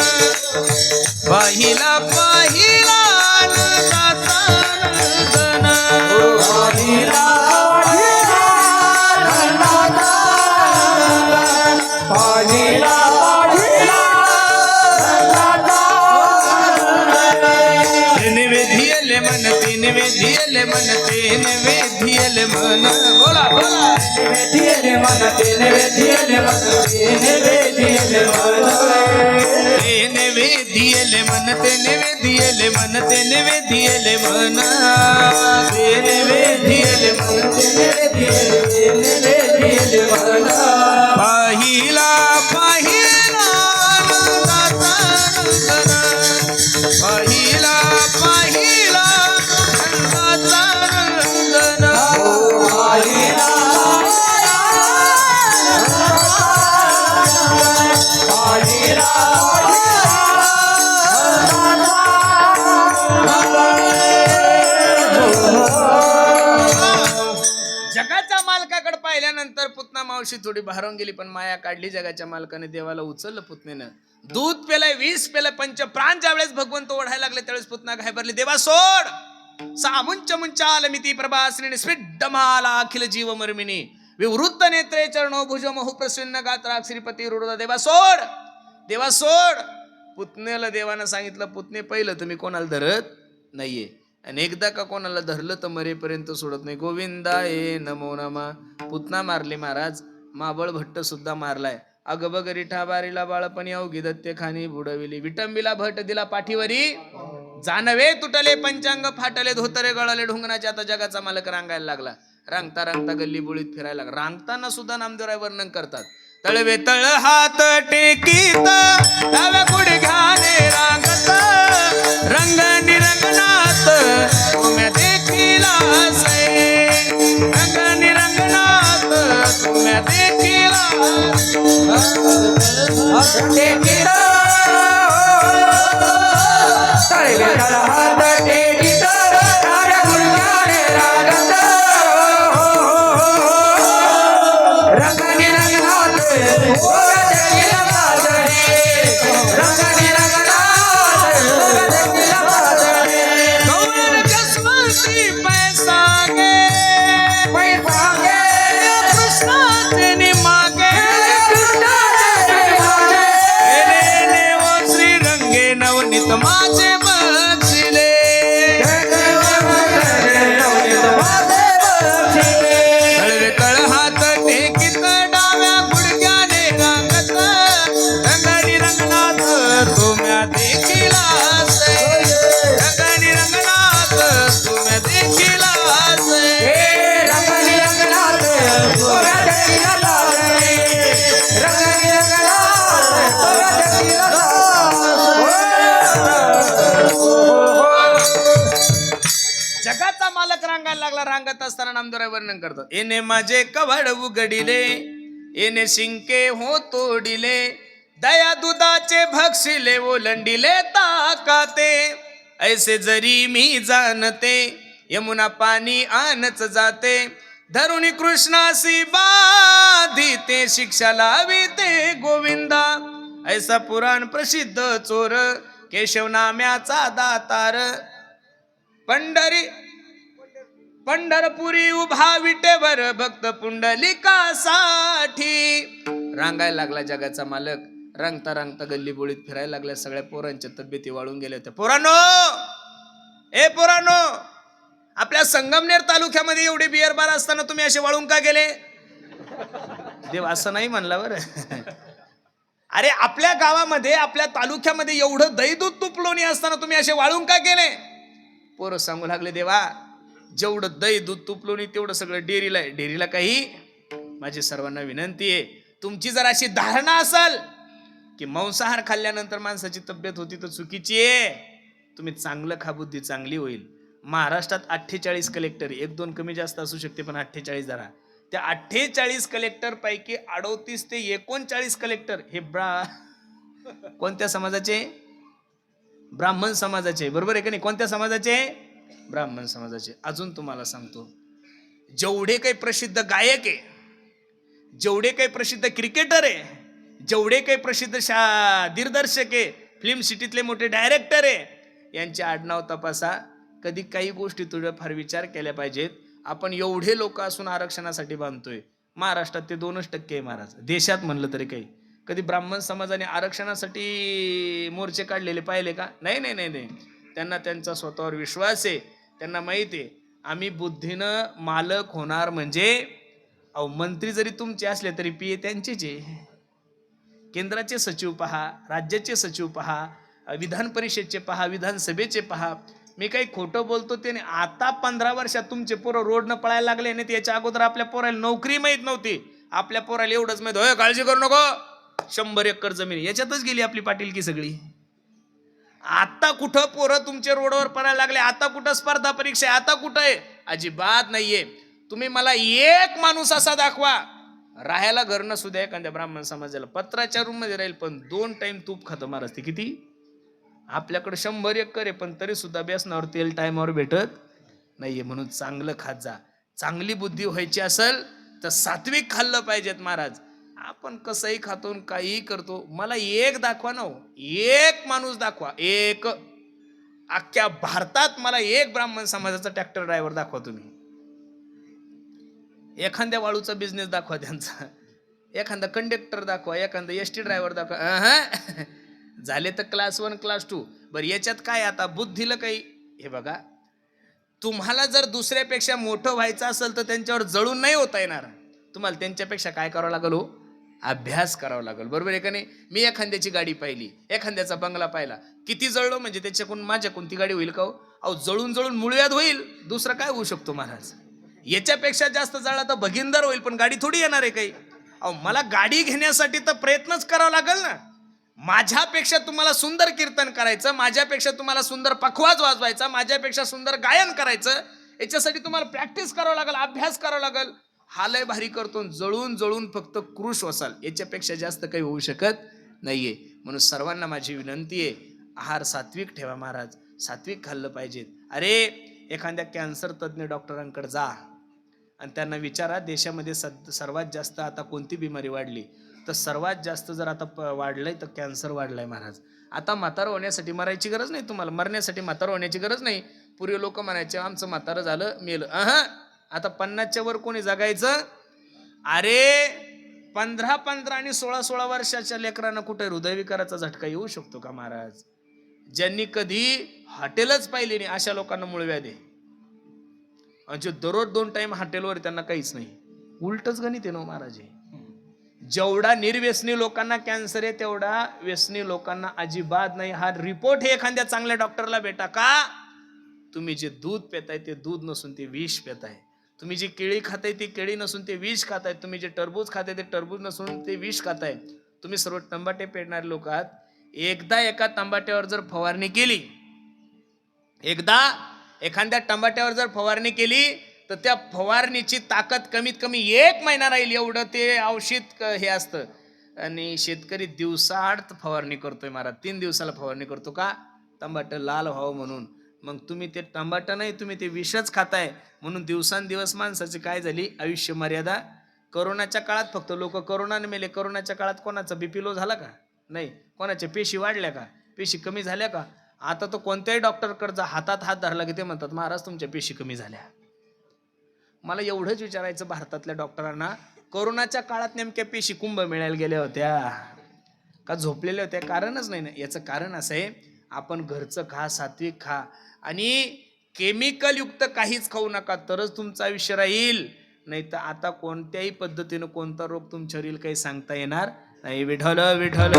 पाहिला पाहिला नंदाचा नंदन, पाहिला पाहिला मन, तीन वेधियले मन, तीन वेधियले मन, बोला बोला. वेधियले मन, तीन वेधियले मन, तीन वेधियले मन, तीन वेधियले मन, तीन वेधियले मन, तीन वेधियले मन, तीन वेधियले मन, तीन वेधियले मन, पाहिला पाहिला नंदाचा नंदन, पाहिला पाहिला नंदाचा नंदन, पाहिला पाहिला मावशी थोडी भारावून गेली, पण माया काढली जगाच्या मालकाने. देवाला उचललं पुतणेनं. दूध पेलाय, 20 पेलं, पंचप्राण. ज्या वेळेस भगवंत ओढायला लागले त्यावेळेस पुतना घाबरली. देवा सोड. सामुंच मुंचालमिती प्रभासनी स्विड्डमाला अखिल जीव मर्मिनी विवृत्त नेत्रे चरणो भुज महु प्रसन्न गात्रा श्रीपती रुद्र. देवा सोड, देवा सोड. पुतण्याला देवानं सांगितलं, पुतणे पहिलं तुम्ही कोणाला धरत नाहीये, आणि एकदा का कोणाला धरलं तर मरेपर्यंत सोडत नाही. गोविंदा ए नमो नमा. पुतना मारले महाराज. माबळ भट्ट सुद्धा मारलाय. अग बग रिठा बारीला बाळपणी अवघी दत्ते खानी बुडविली. विटंबीला भट दिला पाठीवरी. जानवे तुटले पंचांग फाटले. धोतरे गळाले ढुंगणाचे. आता जगाचा मालक रांगायला लागला. रांगता रांगता गल्ली बोळीत फिरायला लागला. रांगताना सुद्धा नामदेवराय वर्णन करतात. तळवे तळ हात टेकीत डाव्या गुडघ्याने रांगत रंग निरंगनात तुम्ही देखील असे. रंग निरंगनात तुम्ही देखील टेकीत तळवे तळ हात टेकीत डाव्या गुडघ्याने रांगत रंग निरंगनात माझे बक्षिले. तळवे तळ हात टेकीत डाव्या गुडघ्याने रांगत रंगानी रंगनाथ तुम्ही देखील असे. रंगानी रंगनाथ तुम्ही देखील असे. रंगानी रंगनाथ तुम्ही देखील असे. रंगानी रंगनाथ तुम्ही देखील असे. जगाचा मालक रांगायला लागला. रांगत असताना नामदेवराय वर्णन करतात. येणे माझे कवड उघडिले, येणे शिंके हो तोडिले, दया दुधाचे भक्षिले ओलंडिले ताकाते. ऐसे जरी मी जाणते यमुना पाणी आणच जाते. धरुणी कृष्णासी बाधिते शिक्षा लाविते गोविंदा. ऐसा पुराण प्रसिद्ध चोर केशव नाम्याचा दातार. पंढरपुरी उभा विटेवर भक्त पुंडलिकासाठी. रांगायला लागला जगाचा मालक. रांगता रांगता गल्ली बोळीत फिरायला लागल्या. सगळ्या पोरांच्या तब्येती वाळून गेल्या होत्या. पोरांनो, ए पोरांनो, आपल्या संगमनेर तालुक्यामध्ये एवढे बिअर बार असताना तुम्ही असे वाळून का गेले? देव असं नाही म्हणला बरं. अरे आपल्या गावामध्ये, आपल्या तालुक्यामध्ये एवढं दही दूध तूप लोणी असताना तुम्ही असे वाळून का गेले? पोरं सांगू लागले, देवा जेवढं दही दूध तूप लोणी तेवढं सगळं डेअरीला आहे. डेअरीला काही माझी सर्वांना विनंती आहे, तुमची जर अशी धारणा असेल की मांसाहार खाल्ल्यानंतर माणसाची तब्येत होती तर चुकीची आहे. तुम्ही चांगलं खा, बुद्धी चांगली होईल. महाराष्ट्रात 48 कलेक्टर, 1-2 कमी जास्त असू शकते, पण 48 धरा. त्या 48 कलेक्टर पैकी 38 ते 39 कलेक्टर हे कोणत्या समाजाचे? ब्राह्मण समाजाचे. बरोबर आहे का नाही? कोणत्या समाजाचे? ब्राह्मण समाजाचे. अजून तुम्हाला सांगतो, जेवढे काही प्रसिद्ध गायक आहे, जेवढे काही प्रसिद्ध क्रिकेटर आहे, जेवढे काही प्रसिद्ध दिग्दर्शक आहे, फिल्म सिटीतले मोठे डायरेक्टर आहे, यांचे आडनाव तपासा. कधी काही गोष्टी तुझ्या फार विचार केल्या पाहिजेत. आपण एवढे लोक असून आरक्षणासाठी बांधतोय. महाराष्ट्रात ते 2% आहे महाराज. देशात म्हणलं तरी काही. कधी ब्राह्मण समाजाने आरक्षणासाठी मोर्चे काढलेले पाहिले का? नाही नाही नाही नाही. त्यांना त्यांचा स्वतःवर विश्वास आहे. त्यांना माहिती आहे आम्ही बुद्धीनं मालक होणार. म्हणजे अहो, मंत्री जरी तुमचे असले तरी पीए त्यांचेच आहे. केंद्राचे सचिव पहा, राज्याचे सचिव पहा, विधान परिषदचे पहा, विधानसभेचे पहा. मी काही खोटं बोलतो ते नाही. आता 15 वर्षात तुमचे पोरं रोडनं पळायला लागले नाही. याच्या अगोदर आपल्या पोराला नोकरी माहीत नव्हती. आपल्या पोराला एवढंच माहित, होय काळजी करू नको, 100 एकर जमीन, याच्यातच गेली आपली पाटीलकी सगळी. आता कुठं पोरं तुमचे रोडवर पळायला लागले? आता कुठं स्पर्धा परीक्षा आहे? आता कुठं आहे? अजिबात नाहीये. तुम्ही मला एक माणूस असा दाखवा, राहायला घर नसू द्या एखाद्या ब्राह्मण समाजाला, पत्राच्या रूम मध्ये राहील पण 2 टाइम तूप खातं महाराज. ते किती? आपल्याकडे 100 एकर आहे पण तरी सुद्धा बेसनावर तेल टायमावर भेटत नाहीये. म्हणून चांगलं खात जा. चांगली बुद्धी व्हायची असेल तर सात्विक खाल्लं पाहिजेत महाराज. आपण कसंही खातो आणि काहीही करतो. मला एक दाखवा ना हो, एक माणूस दाखवा, एक अख्ख्या भारतात मला एक ब्राह्मण समाजाचा ट्रॅक्टर ड्रायव्हर दाखवा तुम्ही. एखाद्या वाळूचा बिझनेस दाखवा त्यांचा, एखादा कंडक्टर दाखवा, एखादा एसटी ड्रायव्हर दाखवा. झाले तर क्लास 1 क्लास 2. बरं याच्यात काय आता बुद्धीला काही. हे बघा, तुम्हाला जर दुसऱ्यापेक्षा मोठं व्हायचं असेल तर त्यांच्यावर जळून नाही होता येणार. तुम्हाला त्यांच्यापेक्षा काय करावं लागेल हो, अभ्यास करावा लागेल. बरोबर आहे का नाही. मी एखाद्याची गाडी पाहिली, एखाद्याचा बंगला पाहिला, किती जळलो म्हणजे त्याच्याकडून माझ्याकडून ती गाडी होईल का हो? अहो जळून जळून मुळव्याध होईल, दुसरं काय होऊ शकतो महाराज. याच्यापेक्षा जास्त जळला तर भगिंदर होईल, पण गाडी थोडी येणार आहे काही. अहो मला गाडी घेण्यासाठी तर प्रयत्नच करावा लागेल ना. माझ्यापेक्षा तुम्हाला सुंदर कीर्तन करायचं, माझ्यापेक्षा तुम्हाला सुंदर पखवाज वाजवायचा, माझ्यापेक्षा सुंदर गायन करायचं, याच्यासाठी तुम्हाला प्रॅक्टिस करावं लागेल, अभ्यास करावा लागेल. हा लय भारी करतो, जळून जळून फक्त क्रुश वसाल, याच्यापेक्षा जास्त काही होऊ शकत नाहीये. म्हणून सर्वांना माझी विनंती आहे, आहार सात्विक ठेवा महाराज, सात्विक खाल्लं पाहिजे. अरे एखाद्या कॅन्सर तज्ज्ञ डॉक्टरांकडे जा आणि त्यांना विचारा देशामध्ये सर्वात जास्त आता कोणती बिमारी वाढली, तर सर्वात जास्त जर आता वाढलंय तर कॅन्सर वाढलाय महाराज. आता म्हातारं होण्यासाठी मरायची गरज नाही तुम्हाला, मरण्यासाठी म्हातारं होण्याची गरज नाही. पूर्वी लोक म्हणायचे आमचं म्हातारं झालं मेलं. आता 50च्या वर कोणी जगायचं. अरे 15 आणि 16 वर्षाच्या लेकरांना कुठे हृदयविकाराचा झटका येऊ शकतो का महाराज. ज्यांनी कधी हॉटेलच पाहिली नाही अशा लोकांना मूळव्याध आहे. म्हणजे दररोज 2 टाइम हॉटेलवर त्यांना काहीच नाही. उलटच गणित आहे ना महाराज. जेवढा निर्व्यसनी लोकांना कॅन्सर आहे तेवढा व्यसनी लोकांना अजिबात नाही. हा रिपोर्ट हे एखाद्या चांगल्या डॉक्टरला भेटा का. तुम्ही जे दूध पेताय ते दूध नसून ते विष पेताय. तुम्ही जी केळी खाताय ती केळी नसून ते विष खाताय. तुम्ही जे टरबूज खाताय ते टरबूज नसून ते विष खाताय. तुम्ही सर्व तंबाटे पेडणारे लोक आहात. एकदा एका तंबाट्यावर जर फवारणी केली, एकदा एखाद्या टमाट्यावर जर फवारणी केली तर त्या फवारणीची ताकद कमीत कमी 1 महिना राहील एवढं ते औषध हे असतं. आणि शेतकरी दिवसाआड फवारणी करतोय महाराज, 3 दिवसाला फवारणी करतो का, टमाटर लाल व्हावं म्हणून. मग तुम्ही ते टमाटर नाही, तुम्ही ते विषच खाताय. म्हणून दिवसांदिवस माणसाची काय झाली आयुष्य मर्यादा. कोरोनाच्या काळात फक्त लोक कोरोनाने मेले. कोरोनाच्या काळात कोणाचा बीपी लो झाला का नाही, कोणाच्या पेशी वाढल्या का, पेशी कमी झाल्या का. आता तो कोणत्याही डॉक्टरकडे जा, हातात हात धरला की ते म्हणतात महाराज तुमच्या पेशी कमी झाल्या. मला एवढंच विचारायचं भारतातल्या डॉक्टरांना, कोरोनाच्या काळात नेमक्या पेशी कुंभमेळ्याला गेल्या होत्या का झोपलेल्या होत्या. कारणच नाही ना. याचं कारण असं आहे, आपण घरचं खा, सात्विक खा आणि केमिकल युक्त काहीच खाऊ नका, तरच तुमचं आयुष्य राहील. नाही तर आता कोणत्याही पद्धतीनं कोणता रोग तुमच्यावर येईल काही सांगता येणार नाही. विठ्ठल विठ्ठल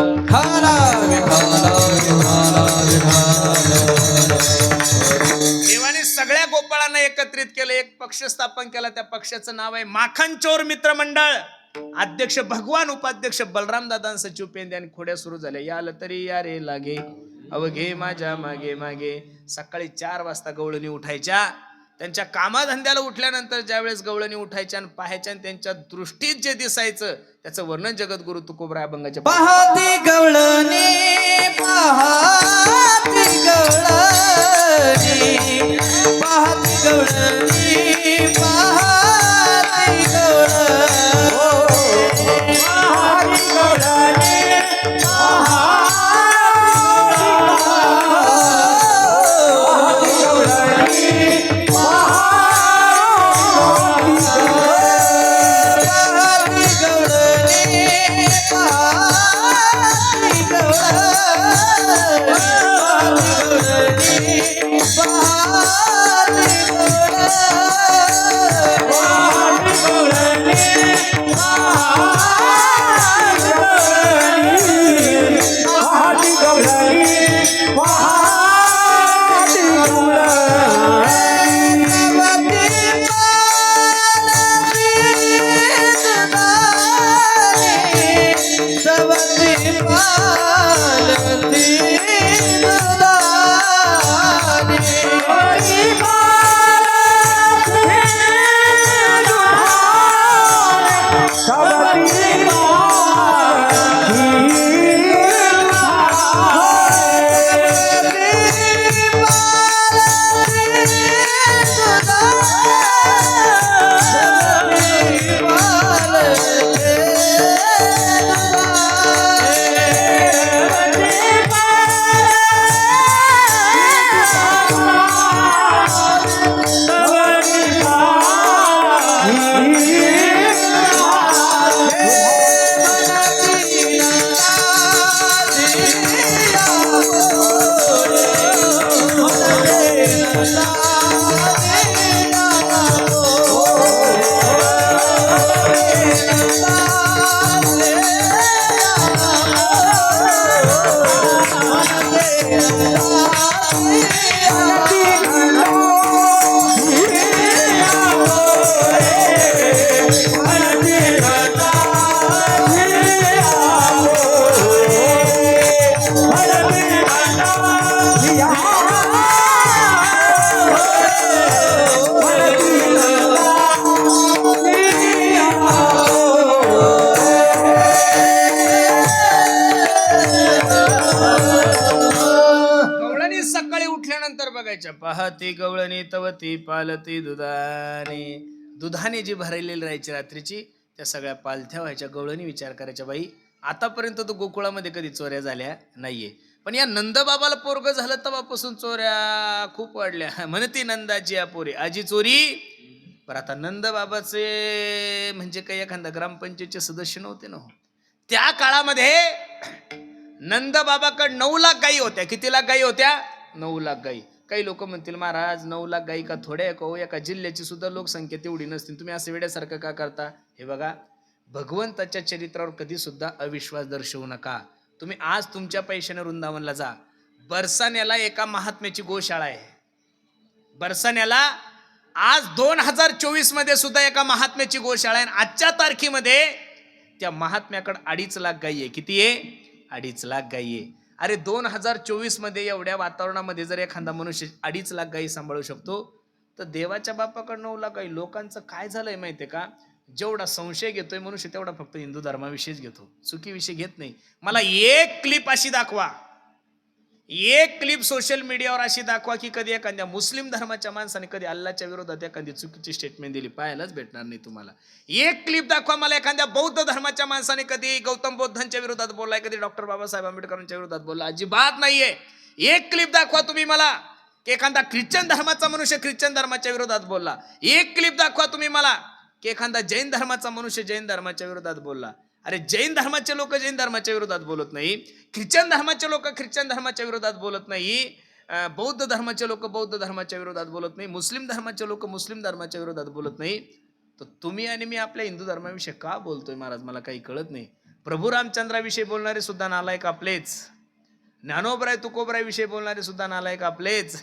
देवाने सगळ्या गोपाळांना एकत्रित केलं, एक पक्ष स्थापन केला. त्या पक्षाचं नाव आहे माखनचोर मित्र मंडळ. अध्यक्ष भगवान, उपाध्यक्ष बलराम दादा, सचिव पेंदे. आणि खोड्या सुरू झाल्या. याल तरी या रे लागे अवघे माझ्या मागे मागे. सकाळी 4 वाजता गवळणी उठायच्या. त्यांच्या कामाधंद्याला उठल्यानंतर ज्यावेळेस गवळणी उठायच्या आणि पाहायच्या आणि त्यांच्या दृष्टीत जे दिसायचं त्याचं वर्णन जगद्गुरु तुकोबराय अभंगाच्या पाहती गवळणी पाहती गवळणी पाहती गवळणी पाहती गवळणी राहायच्या पहाती गवळणी तवती पालती दुधाने. दुधाने जी भरलेली राहायची रात्रीची, त्या सगळ्या पालथ्या व्हायच्या. गवळणी विचार करायच्या, बाई आतापर्यंत तो गोकुळामध्ये कधी चोऱ्या झाल्या नाहीये, पण या नंदबाबाला पोरग झालं तेव्हापासून चोऱ्या खूप वाढल्या. म्हणती नंदाची या पोरी आजी चोरी. पण आता नंदबाबाचे म्हणजे काही एखादा ग्रामपंचायतचे सदस्य नव्हते ना. त्या काळामध्ये नंदबाबाकडे 9 लाख गायी होत्या. किती लाख गायी होत्या? 9 लाख गायी. काही लोक म्हणतील, महाराज 9 लाख गायी का थोड्या आहे का? एका जिल्ह्याची सुद्धा लोकसंख्या तेवढी नसतील, तुम्ही असं वेड्यासारखं का करता? हे बघा, भगवंताच्या चरित्रावर कधी सुद्धा अविश्वास दर्शवू नका. तुम्ही आज तुमच्या पैशाने वृंदावनला जा. बरसाण्याला एका महात्म्याची गोशाळा आहे. बरसाण्याला आज 2024 मध्ये सुद्धा एका महात्म्याची गोशाळा आहे. आजच्या तारखेमध्ये त्या महात्म्याकडे 2.5 लाख गायी आहे. किती आहे? 2.5 लाख गायी आहे. अरे 2024 मध्ये एवढ्या वातावरणामध्ये जर एखादा मनुष्य 2.5 लाख गायी सांभाळू शकतो, तर देवाच्या बापाकडे 9 लाख गायी. लोकांचं काय झालंय माहितीये का? जेवढा संशय घेतोय मनुष्य तेवढा फक्त हिंदू धर्माविषयीच घेतो, चुकीविषयी घेत नाही. मला एक क्लिप अशी दाखवा, एक क्लिप सोशल मीडियावर अशी दाखवा की कधी एखाद्या मुस्लिम धर्माच्या माणसाने कधी अल्लाच्या विरोधात एखादी चुकीची स्टेटमेंट दिली. पाहायलाच भेटणार नाही तुम्हाला. एक क्लिप दाखवा मला एखाद्या बौद्ध धर्माच्या माणसाने कधी गौतम बुद्धांच्या विरोधात बोललाय, कधी डॉक्टर बाबासाहेब आंबेडकरांच्या विरोधात बोलला. अजिबात नाहीये. एक क्लिप दाखवा तुम्ही मला की एखादा ख्रिश्चन धर्माचा मनुष्य ख्रिश्चन धर्माच्या विरोधात बोलला. एक क्लिप दाखवा तुम्ही मला की एखादा जैन धर्माचा मनुष्य जैन धर्माच्या विरोधात बोलला. अरे जैन धर्माचे लोक जैन धर्माच्या विरोधात बोलत नाही, ख्रिश्चन धर्माचे लोक ख्रिश्चन धर्माच्या विरोधात बोलत नाही, बौद्ध धर्माचे लोक बौद्ध धर्माच्या विरोधात बोलत नाही, मुस्लिम धर्माचे लोक मुस्लिम धर्माच्या विरोधात बोलत नाही. तर तुम्ही आणि मी आपल्या हिंदू धर्माविषयी का बोलतोय महाराज? मला काही कळत नाही. प्रभू रामचंद्राविषयी बोलणारे सुद्धा नालायक आपलेच, ज्ञानोबराय तुकोबराय विषयी बोलणारे सुद्धा नालायक आपलेच,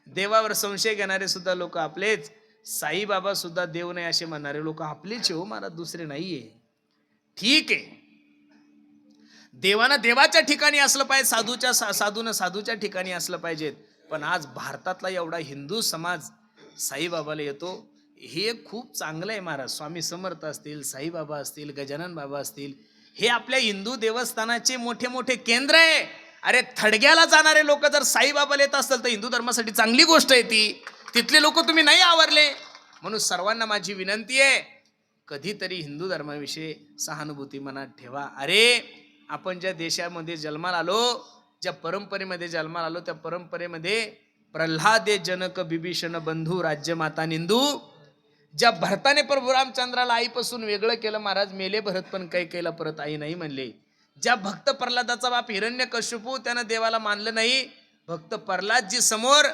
देवावर संशय घेणारे सुद्धा लोक आपलेच, साईबाबा सुद्धा देव नाही असे म्हणणारे लोक आपलेच हो महाराज, दुसरे नाहीये. ठीक आहे, देवानं देवाच्या ठिकाणी असलं पाहिजे, साधूनं साधूच्या ठिकाणी असलं पाहिजेत. पण आज भारतातला एवढा हिंदू समाज साईबाबाला येतो, हे खूप चांगलं आहे महाराज. स्वामी समर्थ असतील, साईबाबा असतील, गजानन बाबा असतील, हे आपल्या हिंदू देवस्थानाचे मोठे मोठे केंद्र आहे. अरे थडग्याला जाणारे लोक जर साईबाबाला येत असतील तर हिंदू धर्मासाठी चांगली गोष्ट आहे ती. तिथले लोक तुम्ही नाही आवरले. म्हणून सर्वांना माझी विनंती आहे, कधीतरी हिंदू धर्माविषयी सहानुभूती मनात ठेवा. अरे आपण ज्या देशामध्ये जन्माला आलो, ज्या परंपरेमध्ये जन्माला आलो, त्या परंपरेमध्ये प्रल्हादे जनक बिभीषण बंधू राज्यमाता निंदू. ज्या भरताने प्रभू रामचंद्राला आईपासून वेगळं केलं, महाराज मेले भरत पण काही केलं परत आई नाही म्हणले. ज्या भक्त प्रल्हादाचा बाप हिरण्यकश्यपू, त्यानं देवाला मानलं नाही. भक्त प्रल्हादजी समोर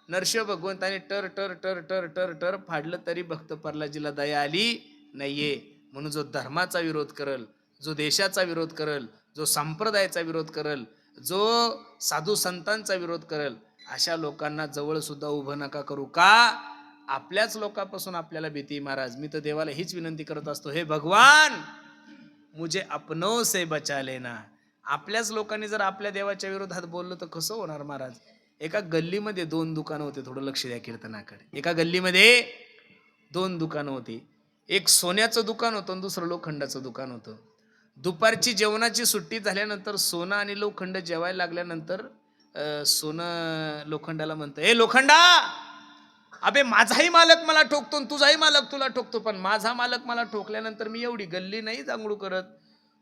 नरसिंह भगवंताने टर टर टर टर टर टर फाडलं तरी भक्त प्रल्हादजीला दया आली नाहीये. म्हणून जो धर्माचा विरोध करल, जो देशाचा विरोध करल, जो संप्रदायाचा विरोध करल, जो साधू संतांचा विरोध करल, अशा लोकांना जवळ सुद्धा उभं नका करू. का? आपल्याच लोकांपासून आपल्याला भीती. महाराज मी तर देवाला हीच विनंती करत असतो, हे भगवान मुझे अपनों से बचा लेना. आपल्याच लोकांनी जर आपल्या देवाच्या विरोधात बोललं तर कसं होणार महाराज? एका गल्लीमध्ये 2 दुकानं होते, थोडं लक्ष द्या कीर्तनाकडे. एका गल्लीमध्ये 2 दुकानं होती. एक सोन्याचं दुकान होतं आणि दुसरं लोखंडाचं दुकान होतं. दुपारची जेवणाची सुट्टी झाल्यानंतर सोनं आणि लोखंड जेवायला लागल्यानंतर सोनं लोखंडाला म्हणतं, ए लोखंडा, अबे माझाही मालक मला ठोकतो आणि तुझाही मालक तुला ठोकतो, पण माझा मालक मला ठोकल्यानंतर मी एवढी गल्ली नाही जांगडू करत.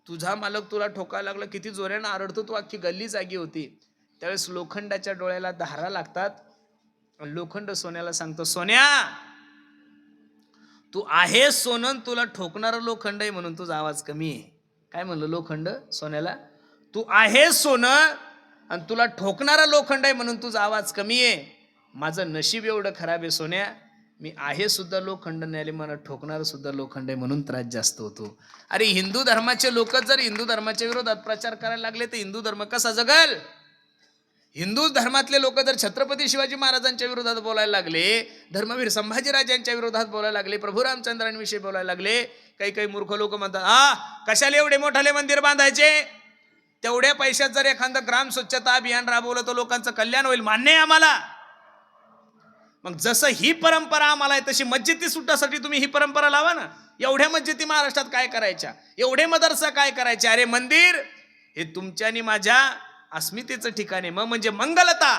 तुझा मालक तुला ठोकायला लागला, किती जोऱ्यानं आरडतो तू, अख्खी गल्ली जागी होती. त्यावेळेस लोखंडाच्या डोळ्याला धारा लागतात. लोखंड सोन्याला सांगतो, सोन्या तू आहे सोनं, तुला ठोकणारं लोखंड आहे म्हणून तुझा आवाज कमी आहे. काय म्हणलं लोखंड सोन्याला? तू आहे सोनं आणि तुला ठोकणारा लोखंड आहे म्हणून तुझा आवाज कमी आहे. माझं नशीब एवढं खराब आहे सोन्या, मी आहे सुद्धा लोखंड नाही, मला ठोकणारं सुद्धा लोखंड आहे म्हणून त्रास जास्त होतो. अरे हिंदू धर्माचे लोक जर हिंदू धर्माच्या विरोधात प्रचार करायला लागले तर हिंदू धर्म कसा जगल? हिंदू धर्मातले लोक जर छत्रपती शिवाजी महाराजांच्या विरोधात बोलायला लागले, धर्मवीर संभाजीराजांच्या विरोधात बोलायला लागले, प्रभू रामचंद्रांविषयी बोलायला लागले, काही काही मूर्ख लोक म्हणतात, कशाला एवढे मोठाले मंदिर बांधायचे? तेवढ्या पैशात जर एखादं ग्राम स्वच्छता अभियान राबवलं तर लोकांचं कल्याण होईल. मान्य आहे आम्हाला. मग जसं ही परंपरा आम्हाला आहे तशी मस्जिदी सुटासाठी तुम्ही ही परंपरा लावा ना. एवढ्या मस्जिदी महाराष्ट्रात काय करायच्या? एवढे मदरसा काय करायचे? अरे मंदिर हे तुमच्या आणि माझ्या अस्मितेचं ठिकाण आहे. मग म्हणजे मंगलता,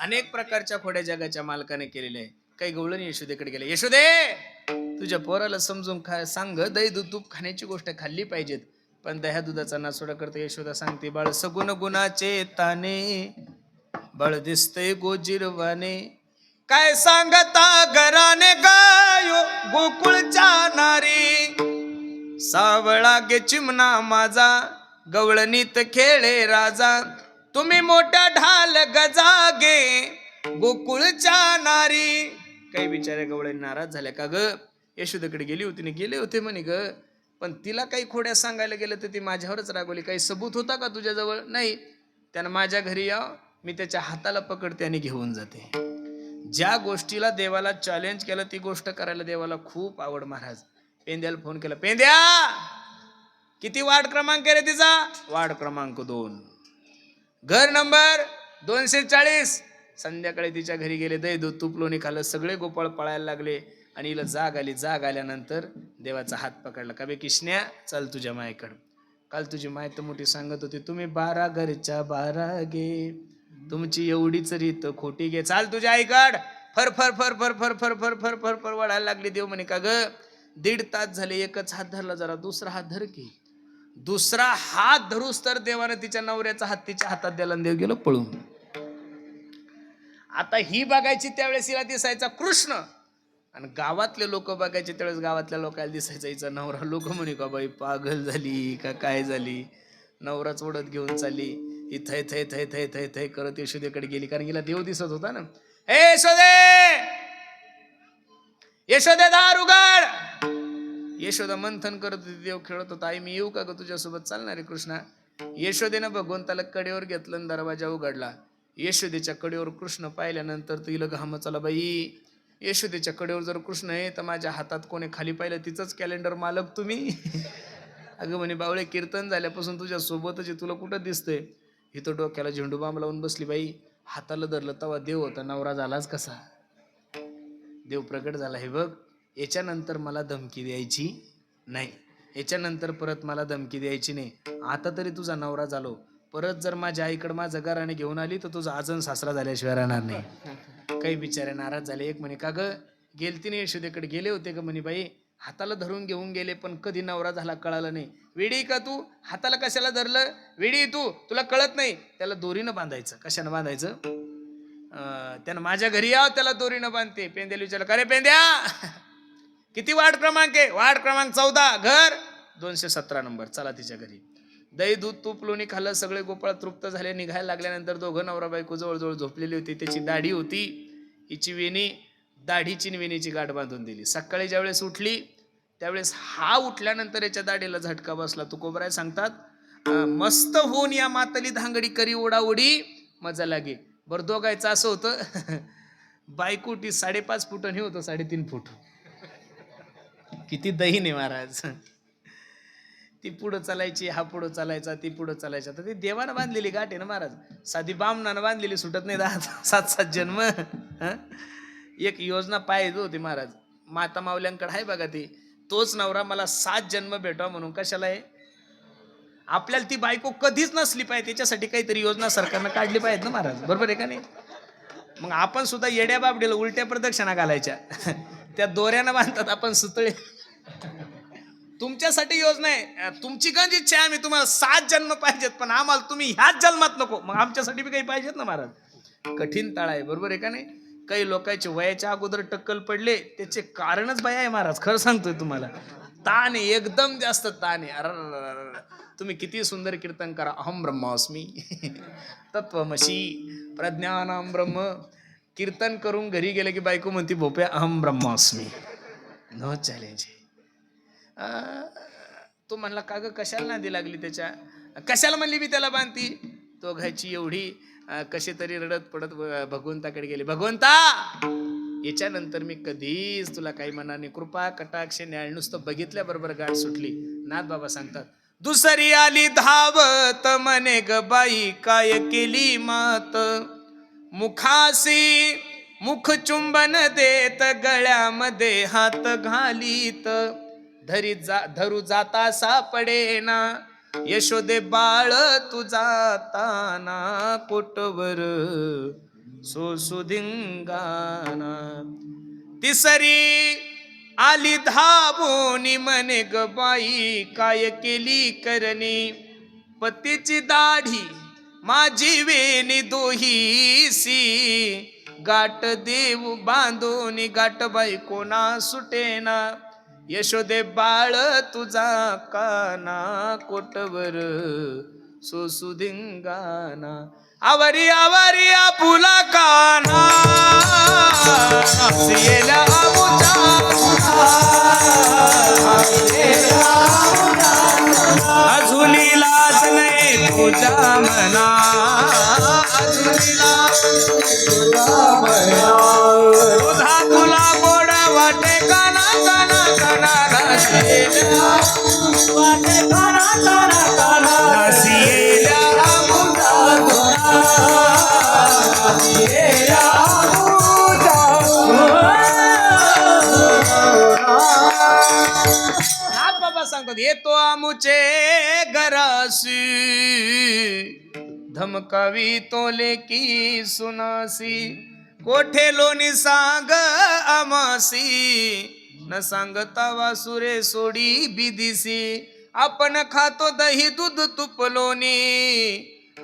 अनेक प्रकारच्या खोड्या जगाच्या मालकाने केलेल्या आहे. काही गवळण यशोदेकडे गेले, यशोदे तुझ्या पोराला समजून सांग, दही दूध तूप खाण्याची गोष्ट खाल्ली पाहिजेत, पण दह्या दुधाचा नासोडा करते. यशोदा सांगते, बाळ सगुण गुणाचे ताने, बाळ दिसते गोजिरवाने, काय सांगता घराने गायो गोकुळच्या नारी, सावळा गे चिमणा माझा, गवळणीत खेळे राजा, तुम्ही मोठ्या ढाल गजागे गोकुळच्या नारी. काही बिचाऱ्या गवळणी नाराज झाल्या का ग, यशोदेकडे गेली होती, गेले होते म्हणे ग, पण तिला काही खोड्या सांगायला गेलं तर ती माझ्यावरच रागवली. काही सबूत होता का तुझ्याजवळ? नाही. त्यानं माझ्या घरी याव, मी त्याच्या हाताला पकडते आणि घेऊन जाते. ज्या गोष्टीला देवाला चॅलेंज केलं ती गोष्ट करायला देवाला खूप आवड. महाराज पेंद्याला फोन केला, पेंद्या किती वार्ड क्रमांक आहे रे तिचा? वार्ड क्रमांक 2, घर नंबर 240. संध्याकाळी तिच्या घरी गेले, दही दूध तूप लोणी खाल्लं, सगळे गोपाळ पळायला लागले आणि हिला जाग आली. जाग आल्यानंतर देवाचा हात पकडला, का बे किशन्या चल तुझ्या मायकडं. काल तुझी माय तर मोठी सांगत होती, तुम्ही 12 घरच्या 12 गे, तुमची एवढीच रीत खोटी गे, चाल तुझ्या आईकड. फर फर फर फर फर फर फर फर फर फर वाढायला लागली. देव म्हणे, का ग 1.5 तास झाले, एकच हात धरला, जरा दुसरा हात धर की. दुसरा हात धरूस तर देवानं तिच्या नवऱ्याचा हात तिच्या हातात द्याला, देव गेलो पळून. आता ही बघायची त्यावेळेस हिला दिसायचा कृष्ण, आणि गावातले लोक बघायचे त्यावेळेस गावातल्या लोकांना दिसायचा हिचा नवरा. लोक म्हणे, का बाई पागल झाली का काय झाली, नवराच ओढत घेऊन चालली. ही थै थै थै थै थै थै करत यशोदेकडे गेली, कारण हिला देव दिसत होता ना. हे यशोदे, यशोदे दार उघड. यशोदा मंथन करत होती, देव खेळत होता. आई मी येऊ का ग तुझ्यासोबत? चालणार आहे कृष्णा. यशोदेनं भगवंताला कडेवर घेतलं आणि दरवाजा उघडला. यशोदेच्या कडेवर कृष्ण पाहिल्यानंतर तिला घाम चला, बाई यशोदेच्या कडेवर जर कृष्ण आहे तर माझ्या हातात कोणी खाली पाहिलं तिचंच कॅलेंडर मालक तुम्ही. अगं म्हणे, बावळे कीर्तन झाल्यापासून तुझ्या सोबतच आहे, तुला कुठं दिसतंय? इथं डोक्याला झेंडू बाम लावून बसली. बाई हाताला धरलं तेव्हा देव होता, नवरा झालाच कसा? देव प्रकट झाला. हे बघ, याच्यानंतर मला धमकी द्यायची नाही, याच्यानंतर परत मला धमकी द्यायची नाही. आता तरी तुझा नवरा झालो, परत जर माझ्या आईकडे माझं घराने घेऊन आली तर तुझा आजन सासरा झाल्याशिवाय राहणार नाही. काही बिचारे नाराज झाले. एक म्हणे, का ग गेलती नाही यशोदेकडे? गेले होते का? म्हणे, बाई हाताला धरून घेऊन गेले, पण कधी नवरा झाला कळालं नाही. वेडी का तू? हाताला कशाला धरलं? वेडी तू, तुला कळत नाही? त्याला दोरीनं बांधायचं. कशानं बांधायचं? त्यानं माझ्या घरी याव, त्याला दोरीनं बांधते. पेंद्याला विचारलं, का रे पेंद्या किती वार्ड क्रमांक आहे? वार्ड क्रमांक 14, घर 217 नंबर. चला तिच्या घरी. दही दूध तूप लोणी खाल्लं, सगळे गोपाळ तृप्त झाले. निघायला लागल्यानंतर दोघं नवरा बायको जवळजवळ झोपलेली होती. त्याची दाढी होती, हिची वेणी, दाढीची वेणीची गाठ बांधून दिली. सकाळी ज्यावेळेस उठली त्यावेळेस हा उठल्यानंतर याच्या दाढीला झटका बसला. तू कोबराय सांगतात, मस्त होऊन या मातली धांगडी करी ओढाओढी मजा लागे. बरं दोघायचं असं होतं, बायकोटी 5.5 फूट आणि होतं 3.5 फूट. किती दही नाही महाराज. ती पुढं चालायची, हा पुढं चालायचा, ती पुढं चालायचा. तर ती देवानं बांधलेली गाठ आहे ना महाराज, साधी बामणानं बांधलेली, सुटत नाही. 7 जन्म. एक योजना पाहिजे होती महाराज, माता मावल्यांकडे आहे बघा ती. तोच नवरा मला 7 जन्म भेटावा म्हणून. कशाला आहे? आपल्याला ती बायको कधीच नसली पाहिजे, त्याच्यासाठी काहीतरी योजना सरकारनं काढली पाहिजे ना महाराज, बरोबर आहे का नाही? मग आपण सुद्धा येड्या बाबडीला उलट्या प्रदक्षिणा घालायच्या, त्या दोऱ्यानं बांधतात आपण सुतळे. तुमच्यासाठी योजना आहे, तुमची गंज इच्छा आहे, आम्ही तुम्हाला 7 जन्म पाहिजेत, पण आम्हाला तुम्ही ह्याच जन्मात नको. मग आमच्यासाठी बी काही पाहिजेत ना महाराज. कठीण ताळ आहे, बरोबर आहे का नाही? काही लोकांचे वयाच्या अगोदर टक्कल पडले, त्याचे कारणच बाय आहे महाराज. खरं सांगतोय तुम्हाला, ताण आहे, एकदम जास्त ताण आहे. अरे तुम्ही किती सुंदर कीर्तन करा, अहम ब्रह्मास्मी तत्वमसी प्रज्ञानाम ब्रह्म. कीर्तन करून घरी गेले की बायको म्हणती, भोप्या अहम ब्रह्मास्मी. No challenge. तो म्हणला, का ग कशाला नांदी लागली त्याच्या? कशाला म्हणली मी त्याला बांधती? तो घ्यायची एवढी कशी तरी रडत पडत भगवंताकडे गेली. भगवंता याच्यानंतर मी कधीच तुला काही म्हणणार नाही. कृपा कटाक्ष न्याय नुसतं बघितल्याबरोबर गाठ सुटली. नाथ बाबा सांगतात, दुसरी आली धावत म्हणे ग बाई काय केली मात, मुखासी मुख चुंबन देत गळ्यामध्ये हात घालीत, धरू जाता सापडेना यशोदे बाळ तू जाताना, कोटवर सोसुधिंगाना. तिसरी आली धावोनी म्हणे ग बाई काय केली करणी, पतीची दाढी माझी वेणी दोहीसी, गाठ देऊ बांधून गाठ बाई कोणा सुटेना, यशोदे बाळ तुझा काना, कोटवर सोसुधिंगाना. आवरी आवरी आपुला काना, नासियेला आमुचा अजुनी लाज नाही तुझ्या मना, अजुनी लाज तुझा तुला गोड वाटे काना काना काना, नासियेला वाटे काना काना काना, नासियेला नाथ बाबा सांगतात, येतो आमुचे घरासी धमकावी तोले की सुनासी, कोठे लोणी सांग आमासी, न सांगता वासुरे सोडी बिदिसी, आपण खातो दही दूध तुप लोणी,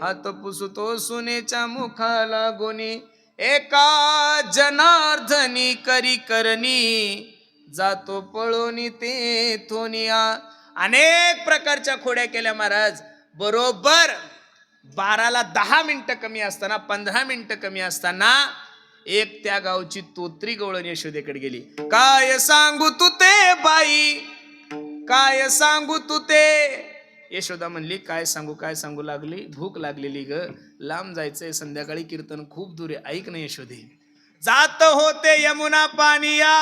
हात पुसतो सुनेच्या मुखाला गोनी, एका जनार्दनी करी करणी, जातो पळोनी ते थोनिया. अनेक प्रकारच्या खोड्या केल्या महाराज. बरोबर 12ला 10 मिनिटं कमी असताना, 15 मिनिटं कमी असताना एक त्या गावची तोत्री गवळण यशोदेकडे गेली. काय सांगू तू ते बाई, काय सांगू तू ते. यशोदा म्हणली, काय सांगू लागली, भूक लागलेली ग, लांब जायचंय, संध्याकाळी कीर्तन खूप दूर आहे, ऐक ना यशोदे. जात होते यमुना पानिया,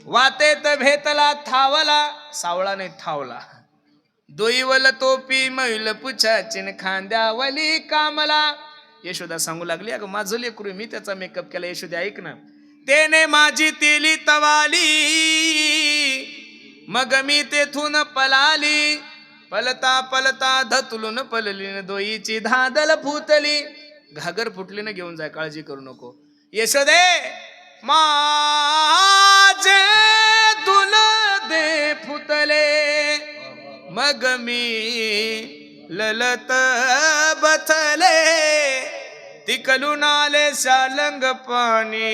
वातेत भेतला थावला, सावळा नाही थावला, दोईवल तोपी मैल पुछाचिन खांद्यावली कामला. यशोदा सांगू लागली, अगं माझं लेकरू, मी त्याचा मेकअप केला. यशोदा ऐक ना, तेने माझी तेली तवाली, मग मी तेथून पलाली, पलता पलता धतुलून पलली, दोईची धादल फुटली, घागर फुटली ना घेऊन जाय, काळजी करू नको. यशोदे माझे दुल दे फुटले, मग मी ललत बथले, तिकलून आले शालंग पाणी,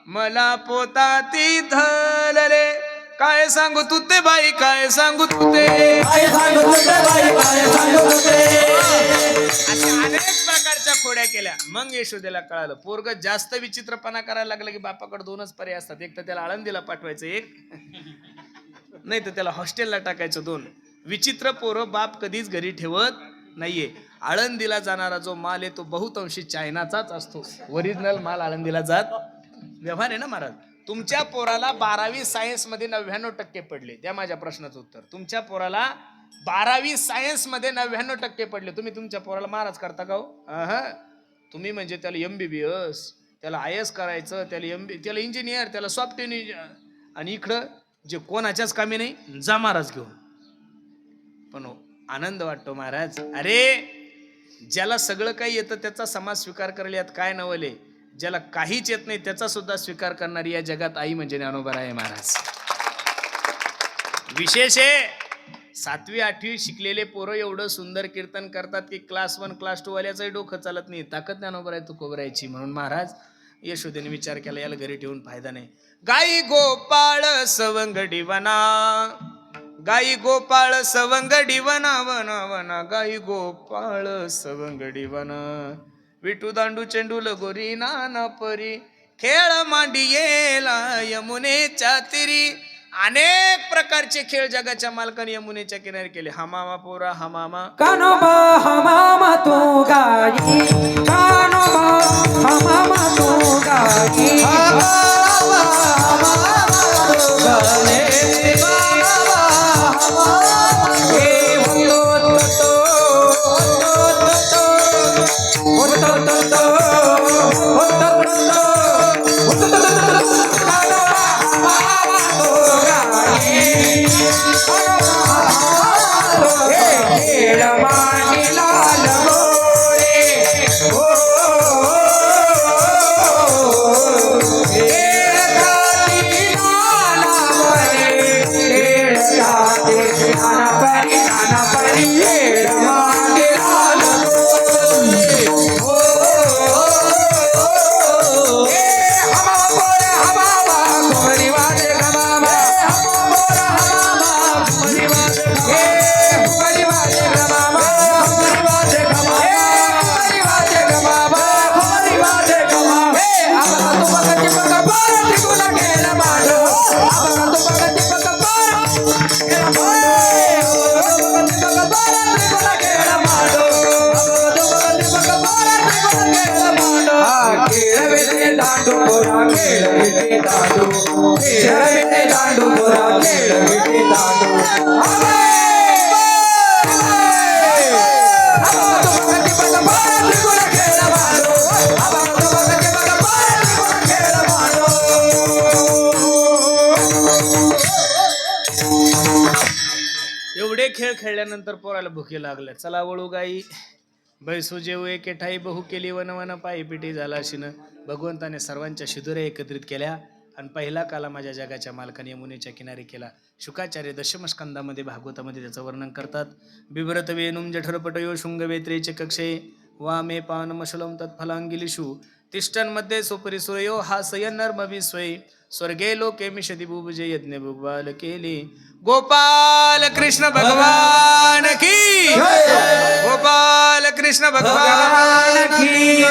मला पोताती धलले. काय सांगू तू ते बाई, काय सांगू तू ते, काय सांगू तू ते बाई, काय सांगू तू ते. अशा अनेक प्रकारच्या खोड्या केल्या. मग यशोदेला कळालं, पोरग जास्त विचित्रपणा करायला लागलं की बापाकडे 2च पर्याय असतात, एक तर त्याला आळंदीला पाठवायचं, एक नाही तर त्याला हॉस्टेलला टाकायचं. 2 विचित्र पोरं बाप कधीच घरी ठेवत नाहीये. आळंदीला जाणारा जो माल आहे तो बहुतांशी चायनाचाच असतो, ओरिजिनल माल आळंदीला जात. व्यवहार आहे ना महाराज. तुमच्या पोराला 12वी सायन्स मध्ये 99% पडले, द्या माझ्या प्रश्नाचं उत्तर. तुमच्या पोराला 12वी सायन्स मध्ये 99% पडले, तुम्ही तुमच्या पोराला महाराज करता का हो? तुम्ही म्हणजे त्याला MBBS, त्याला IS करायचं, त्याला इंजिनियर, त्याला सॉफ्टवेअर इंजिनियर, आणि इकडं जे कोणाच्याच कामी नाही, जा महाराज घेऊन. पण आनंद वाटतो महाराज, अरे ज्याला सगळं काही येतं त्याचा समाज स्वीकार करेल, यात काय नवले. ज्याला काहीच येत नाही त्याचा सुद्धा स्वीकार करणारी या जगात आई म्हणजे ज्ञानोबा आहे महाराज. विशेष आहे 7वी 8वी शिकलेले पोरं एवढं सुंदर कीर्तन करतात की क्लास 1 क्लास 2 वाल्याचंही डोकं चालत नाही. ताकद ज्ञानोबा आहे तू कोबरायची. म्हणून महाराज यशोदेने विचार केला, याला घरी ठेवून फायदा नाही. गाई गोपाळ सवंगडी वना, गाई गोपाळ सवंगडी वना वना वना, गाई गोपाळ सवंगडी वना, विटू दांडू चेंडू लगोरी नाना परी, खेळ मांडी येला यमुनेच्या तिरी, अनेक प्रकारचे खेळ जगाच्या मालकाने यमुनेच्या किनारी केले. हमामा पोरा हमामा, कानोबा हमामा तू गाई, कानोबा हमामा तू गाई, हमामा हमामा तू गाई, हमामा हमामा हे होतो तो होतो तो होतो तो कानोबा हमामा तू गाई, खेळ मांडीला लगोरे हो, खेळ घालीला लावरे, खेळ घाते नानापरी नानापरी, खेळ मांडीला लगोरे हो, हमामा पोरे हमामा घुमरी वाजे गमामा, हमामा पोरे हमामा घुमरी वाजे दांडू गोरा खेळ विटे दांडू, खेळ विटे दांडू गोरा खेळ विटे दांडू, एवढे खेळ खेळल्यानंतर पोराला भुके लागल्या. चला वळू गाई बैसू जेऊ एके ठाई बहु केली वन वन पायी पिटी झाला शिन. भगवंताने सर्वांच्या शिदुऱ्या एकत्रित केल्या आणि पहिला काला माझ्या जगाच्या मालकाने यमुनेच्या किनारी केला. शुकाचार्य दशमस्कंदामध्ये भागवतामध्ये त्याचं वर्णन करतात. बिभ्रत वेणुम जठरपटयो शृंगवेत्रेचे कक्षे वामे पानमशलम तत्फलांगिलिषु तिष्ठन मध्ये सोपरी सूर्यो हा सयनर्म विस्वै स्वर्गे लोके मिषति बुभुजे यज्ञ भुगवाल केली. गोपाल कृष्ण भगवान की, गोपाल कृष्ण भगवान की.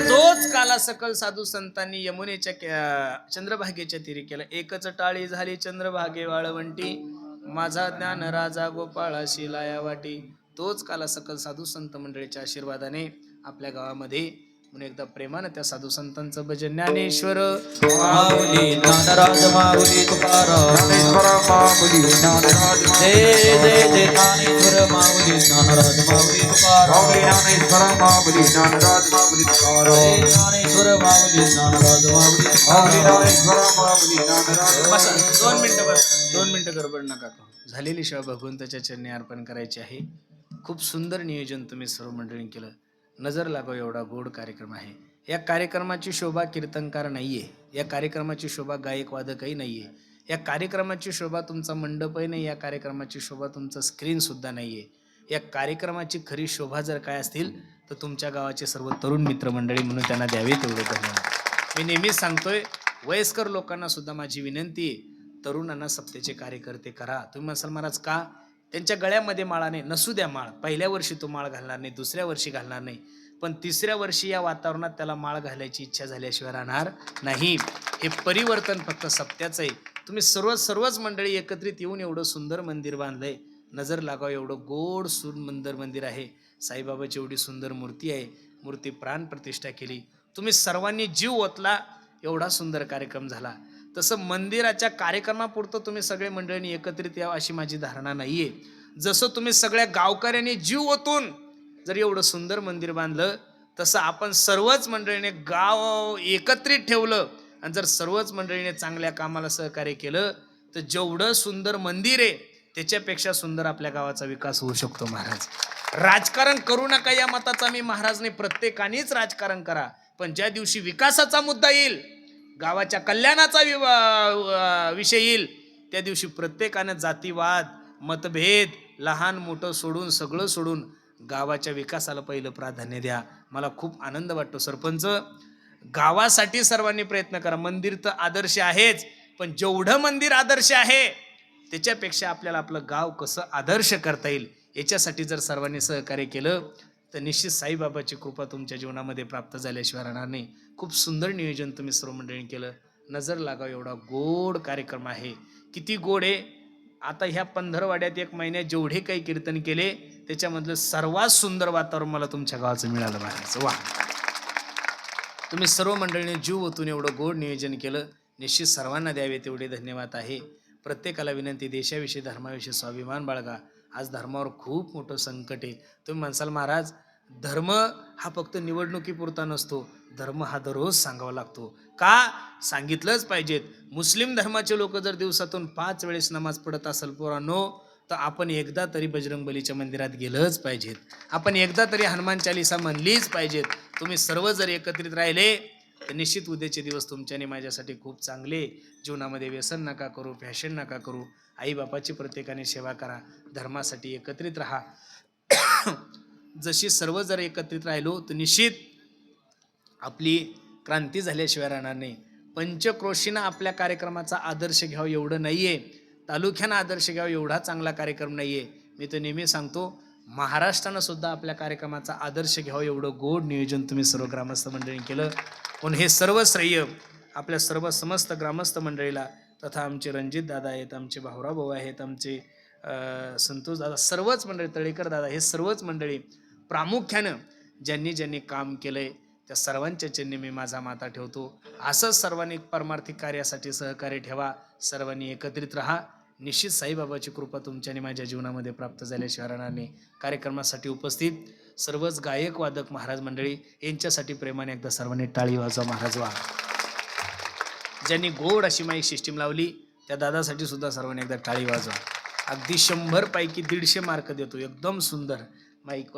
तोच काला सकल साधू संतांनी यमुनेच्या चंद्रभागेच्या तीरी केला. एकच टाळी झाली चंद्रभागे वाळवंटी, माझा ज्ञान राजा गोपाळाशी लाया वाटी. तोच काला सकल साधू संत मंडळीच्या आशीर्वादाने आपल्या गावामध्ये म्हणून एकदा प्रेमानं त्या साधू संतांचं भजन. ज्ञानेश्वर माऊली ज्ञानराज माऊली तुकाराम, ज्ञानेश्वर माऊली ज्ञानराज, जय जय जय ज्ञानेश्वर माऊली ज्ञानराज माऊली तुकाराम, ज्ञानेश्वर माऊली ज्ञानराज माऊली तुकाराम, ज्ञानेश्वर माऊली ज्ञानराज माऊली तुकाराम, ज्ञानेश्वर माऊली ज्ञानराज. बसा 2 मिनिटं, बस 2 मिनिटं गडबड नका करू. झालेली सेवा भगवंताच्या चरणी अर्पण करायची आहे. खूप सुंदर नियोजन तुम्ही सर्व मंडळींनी केलं. नजर लागो एवढा गोड कार्यक्रम आहे. या कार्यक्रमाची शोभा कीर्तनकार नाहीये, या कार्यक्रमाची शोभा गायक वादकही नाहीये, या कार्यक्रमाची शोभा तुमचा मंडपही नाही, या कार्यक्रमाची शोभा तुमचं स्क्रीन सुद्धा नाहीये. या कार्यक्रमाची खरी शोभा जर काय असतील तर तुमच्या गावाचे सर्व तरुण मित्रमंडळी म्हणून त्यांना द्यावे तेवढे धन्यवाद. मी नेहमीच सांगतोय, वयस्कर लोकांना सुद्धा माझी विनंती आहे, तरुणांना सप्तेचे कार्यकर्ते करा. तुम्ही म्हणाल महाराज का? त्यांच्या गळ्यामध्ये माळाने नसू द्या माळ. पहिल्या वर्षी तो माळ घालणार नाही, दुसऱ्या वर्षी घालणार नाही, पण तिसऱ्या वर्षी या वातावरणात त्याला माळ घालायची इच्छा झाल्याशिवाय राहणार नाही. हे परिवर्तन फक्त सप्त्याचं आहे. तुम्ही सर्वच मंडळी एकत्रित येऊन एवढं सुंदर मंदिर बांधलंय. नजर लागावं एवढं गोड सुंदर मंदिर आहे. साईबाबाची एवढी सुंदर मूर्ती आहे. मूर्ती प्राण प्रतिष्ठा केली. तुम्ही सर्वांनी जीव ओतला, एवढा सुंदर कार्यक्रम झाला. तसं मंदिराच्या कार्यक्रमापुरतं तुम्ही सगळे मंडळींनी एकत्रित यावं अशी माझी धारणा नाहीये. जसं तुम्ही सगळ्या गावकऱ्यांनी जीव ओतून जर एवढं सुंदर मंदिर बांधलं, तसं आपण सर्वच मंडळीने गाव एकत्रित ठेवलं आणि जर सर्वच मंडळीने चांगल्या कामाला सहकार्य केलं तर जेवढं सुंदर मंदिर आहे त्याच्यापेक्षा सुंदर आपल्या गावाचा विकास होऊ शकतो. महाराज, राजकारण करू नका या मताचा मी महाराज नाही. प्रत्येकानेच राजकारण करा, पण ज्या दिवशी विकासाचा मुद्दा येईल, गावाच्या कल्याणाचा विषय येईल, त्या दिवशी प्रत्येकानं जातीवाद, मतभेद, लहान मोठं सोडून, सगळं सोडून गावाच्या विकासाला पहिलं प्राधान्य द्या. मला खूप आनंद वाटतो सरपंच. गावासाठी सर्वांनी प्रयत्न करा. मंदिर तर आदर्श आहेच, पण जेवढं मंदिर आदर्श आहे त्याच्यापेक्षा आपल्याला आपलं गाव कसं आदर्श करता येईल याच्यासाठी जर सर्वांनी सहकार्य केलं तर निश्चित साईबाबाची कृपा तुमच्या जीवनामध्ये प्राप्त झाल्याशिवाय राहणार नाही. खूप सुंदर नियोजन तुम्ही सर्व मंडळींनी केलं. नजर लागाव एवढा गोड कार्यक्रम आहे. किती गोड आहे. आता ह्या पंधरवाड्यात 1 महिन्यात जेवढे काही कीर्तन केले त्याच्यामधलं सर्वात सुंदर वातावरण मला तुमच्या गावाचं मिळालं महाराज. वा, तुम्ही सर्व मंडळीने जीव ओतून एवढं गोड नियोजन केलं. निश्चित सर्वांना द्यावे तेवढे धन्यवाद आहे. प्रत्येकाला विनंती, देशाविषयी धर्माविषयी स्वाभिमान बाळगा. आज धर्मावर खूप मोठं संकट आहे. तुम्ही म्हणसाल महाराज धर्म हा फक्त निवडणुकीपुरता नसतो, धर्म हा दररोज सांगावा लागतो. का सांगितलंच पाहिजेत. मुस्लिम धर्माचे लोक जर दिवसातून 5 वेळेस नमाज पडत असेल पोरांनो, तर आपण एकदा तरी बजरंगबलीच्या मंदिरात गेलंच पाहिजेत. आपण एकदा तरी हनुमान चालीसा म्हणलीच पाहिजेत. तुम्ही सर्व जर एकत्रित राहिले तर निश्चित उद्याचे दिवस तुमच्याने माझ्यासाठी खूप चांगले. जीवनामध्ये व्यसन नका करू, फॅशन नका करू. आईबापाची प्रत्येकाने सेवा करा, धर्मासाठी एकत्रित राहा. जशी सर्व जर एकत्रित राहिलो तर निश्चित आपली क्रांती झाल्याशिवाय राहणार नाही. पंचक्रोशीनं आपल्या कार्यक्रमाचा आदर्श घ्यावा एवढं नाहीये, तालुक्यानं आदर्श घ्यावा एवढा चांगला कार्यक्रम नाहीये. मी तर नेहमी सांगतो महाराष्ट्रानं सुद्धा आपल्या कार्यक्रमाचा आदर्श घ्यावा एवढं गोड नियोजन तुम्ही सर्व ग्रामस्थ मंडळींनी केलं. पण हे सर्व श्रेय आपल्या सर्व समस्त ग्रामस्थ मंडळीला, तथा आमचे रणजित दादा आहेत, आमचे भाऊराव भाऊ आहेत, आमचे संतोष दादा, सर्वच मंडळी, तळेकर दादा, हे सर्वच मंडळी प्रामुख्यानं ज्यांनी ज्यांनी काम केलंय त्या सर्वांच्या चरणी मी माझा माथा ठेवतो. असंच सर्वांनी परमार्थिक कार्यासाठी सहकार्य ठेवा. सर्वांनी एकत्रित राहा. निश्चित साईबाबाची कृपा तुमच्या आणि माझ्या जीवनामध्ये प्राप्त झाल्याशिवाय राहणार नाही. कार्यक्रमासाठी उपस्थित सर्वच गायक वादक महाराज मंडळी यांच्यासाठी प्रेमाने एकदा सर्वांनी टाळी वाजवा महाराज. वा, ज्यांनी गोड अशी माईक सिस्टीम लावली त्या दादासाठी सुद्धा सर्वांनी एकदा टाळी वाजवा. अगदी 100 पैकी 150 मार्क देतो. एकदम सुंदर माईक,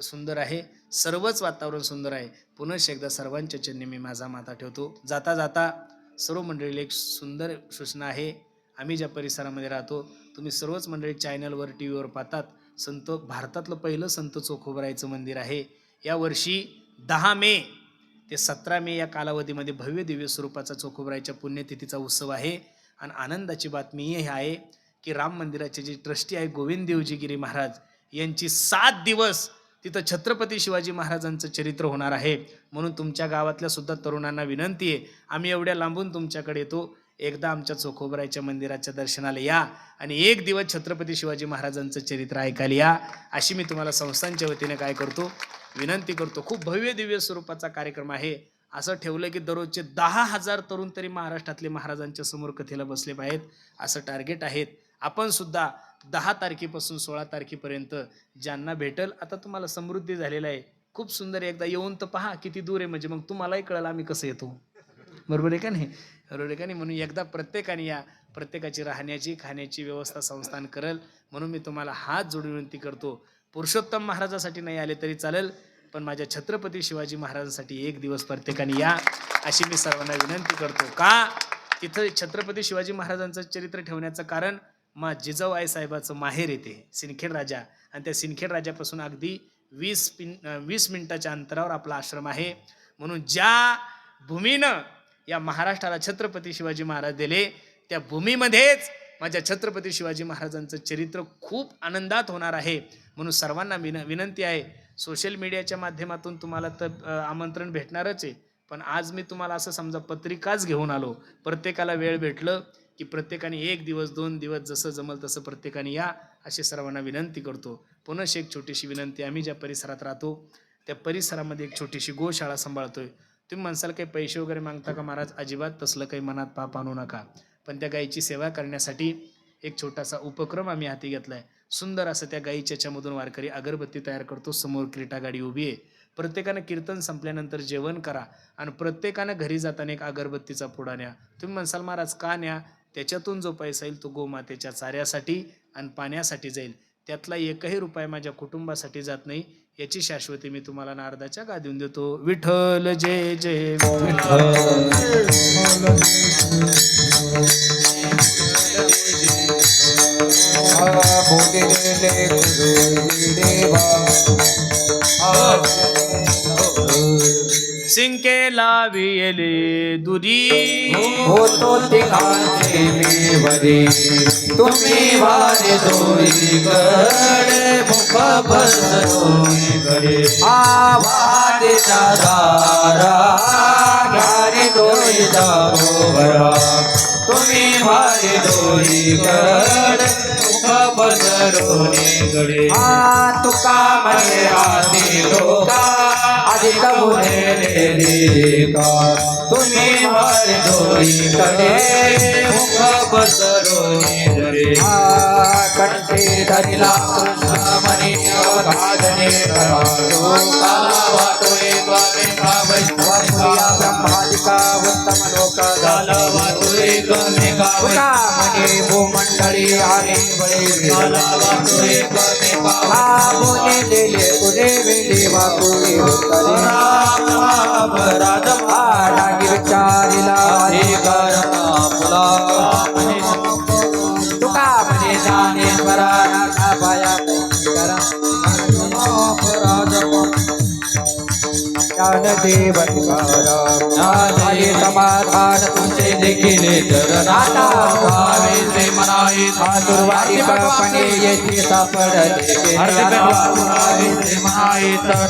सुंदर आहे, सर्वच वातावरण सुंदर आहे. पुन्हा एकदा सर्वांच्या चरणी मी माझा माथा ठेवतो. जाता जाता सर्व मंडळीला एक सुंदर सूचना आहे. आम्ही ज्या परिसरामध्ये राहतो तुम्ही सर्वच मंडळी चॅनलवर टी व्हीवर पाहतात, भारतातलं पहिलं संत चोखोबरायचं मंदिर आहे. यावर्षी 10 मे ते 17 मे या कालावधीमध्ये भव्य दिव्य स्वरूपाचा चोखोबरायच्या पुण्यतिथीचा उत्सव आहे. आणि आनंदाची बातमी ही आहे की राम मंदिराचे जे ट्रस्टी आहे गोविंद देवजी गिरी महाराज यांची 7 दिवस तिथं छत्रपती शिवाजी महाराजांचं चरित्र होणार आहे. म्हणून तुमच्या गावातल्या सुद्धा तरुणांना विनंती आहे, आम्ही एवढ्या लांबून तुमच्याकडे येतो, एकदा आमच्या चोखोबरायच्या मंदिराच्या दर्शनाला या आणि 1 दिवस छत्रपती शिवाजी महाराजांचं चरित्र ऐकायला या, अशी मी तुम्हाला संस्थांच्या वतीने काय करतो, विनंती करतो. खूप भव्य दिव्य स्वरूपाचा कार्यक्रम आहे. असं ठेवलं की दररोजचे 10,000 तरुण तरी महाराष्ट्रातले महाराजांच्या समोर कथेला बसले पाहिजेत, असं टार्गेट आहेत. आपण सुद्धा 10 तारखेपासून 16 तारखेपर्यंत ज्यांना भेटल, आता तुम्हाला समृद्धी झालेला आहे, खूप सुंदर. एकदा येऊन तर पहा किती दूर आहे, म्हणजे मग तुम्हालाही कळलं आम्ही कसं येतो. बरोबर आहे का नाही? बरोबर आहे का नाही? म्हणून एकदा प्रत्येकाने या, प्रत्येकाची राहण्याची खाण्याची व्यवस्था संस्थान करेल. म्हणून मी तुम्हाला हात जोडून विनंती करतो, पुरुषोत्तम महाराजासाठी नाही आले तरी चालेल, पण माझ्या छत्रपती शिवाजी महाराजांसाठी 1 दिवस प्रत्येकाने या, अशी मी सर्वांना विनंती करतो. का तिथं छत्रपती शिवाजी महाराजांचं चरित्र ठेवण्याचं कारण जिजाऊ आई साहेबाचं माहेर येते सिंदखेड राजा, आणि त्या सिंदखेड राजापासून अगदी 20 मिनिटाच्या अंतरावर आपला आश्रम आहे. म्हणून ज्या भूमीनं या महाराष्ट्राला छत्रपती शिवाजी महाराज दिले, त्या भूमीमध्येच माझ्या छत्रपती शिवाजी महाराजांचं चरित्र खूप आनंदात होणार आहे. म्हणून सर्वांना विनंती आहे, सोशल मीडियाच्या माध्यमातून तुम्हाला तर आमंत्रण भेटणारच आहे, पण आज मी तुम्हाला असं समजा पत्रिकाच घेऊन आलो. प्रत्येकाला वेळ भेटलं की प्रत्येकाने 1 दिवस 2 दिवस जसं जमल तसं प्रत्येकाने या, अशी सर्वांना विनंती करतो. पुन्हा एक छोटीशी विनंती, आम्ही ज्या परिसरात राहतो त्या परिसरामध्ये एक छोटीशी गोशाळा सांभाळतोय. तुम्ही म्हणसाल काही पैसे वगैरे मागता का महाराज? अजिबात तसलं काही मनात पाप आणू नका. पण त्या गायीची सेवा करण्यासाठी एक छोटासा उपक्रम आम्ही हाती घेतलाय. सुंदर असं त्या गायीच्या याच्यामधून वारकरी अगरबत्ती तयार करतो. समोर क्रीटा गाडी उभी आहे. प्रत्येकानं कीर्तन संपल्यानंतर जेवण करा आणि प्रत्येकानं घरी जाताना एक अगरबत्तीचा पुडा न्या. तुम्ही म्हणसाल महाराज का न्या? त्याच्यातून जो पैसा येईल तो गोमातेच्या चाऱ्यासाठी आणि पाण्यासाठी जाईल. त्यातला 1ही रुपया माझ्या कुटुंबासाठी जात नाही, याची शाश्वती मी तुम्हाला नारदाच्या गादीवून देतो. विठ्ठल जय जय विठ्ठल. जिंके लाविले दुरी होतो तिघांचे मी वरी तुम्ही वारे दोरीकडे मुख बसरोकडे आवादेच्या दारा घारी दोरी दारोबरा तुम्ही वारे दोरीकडे मुख बसरोकडे तुका म्हणे आधी लोका अधिक मुने का तुम्ही वारे दोरीकडे मुख बसरोकडे कंठे धरिला कृष्णमणी अवधाजने करालो काला वाटोय त्वामे कावैया ब्रह्मादिका उत्तम लोक झाला वाटोय त्वामे कावैया मणी भूमंडळी आणि बळी काला वाटोय त्वामे कावैया बोले दिले तुझे वेळी वाकुळे राजमा लागी विचारिला हे करता फुला तुका म्हणे ज्ञानेश्वरा नाथा पाया ज्ञानदेव ज्ञाने समाधान तुमचे देखील चरणाता भावेचे मनाई दुर्वादिकपणे येथे सापडले मनाई तर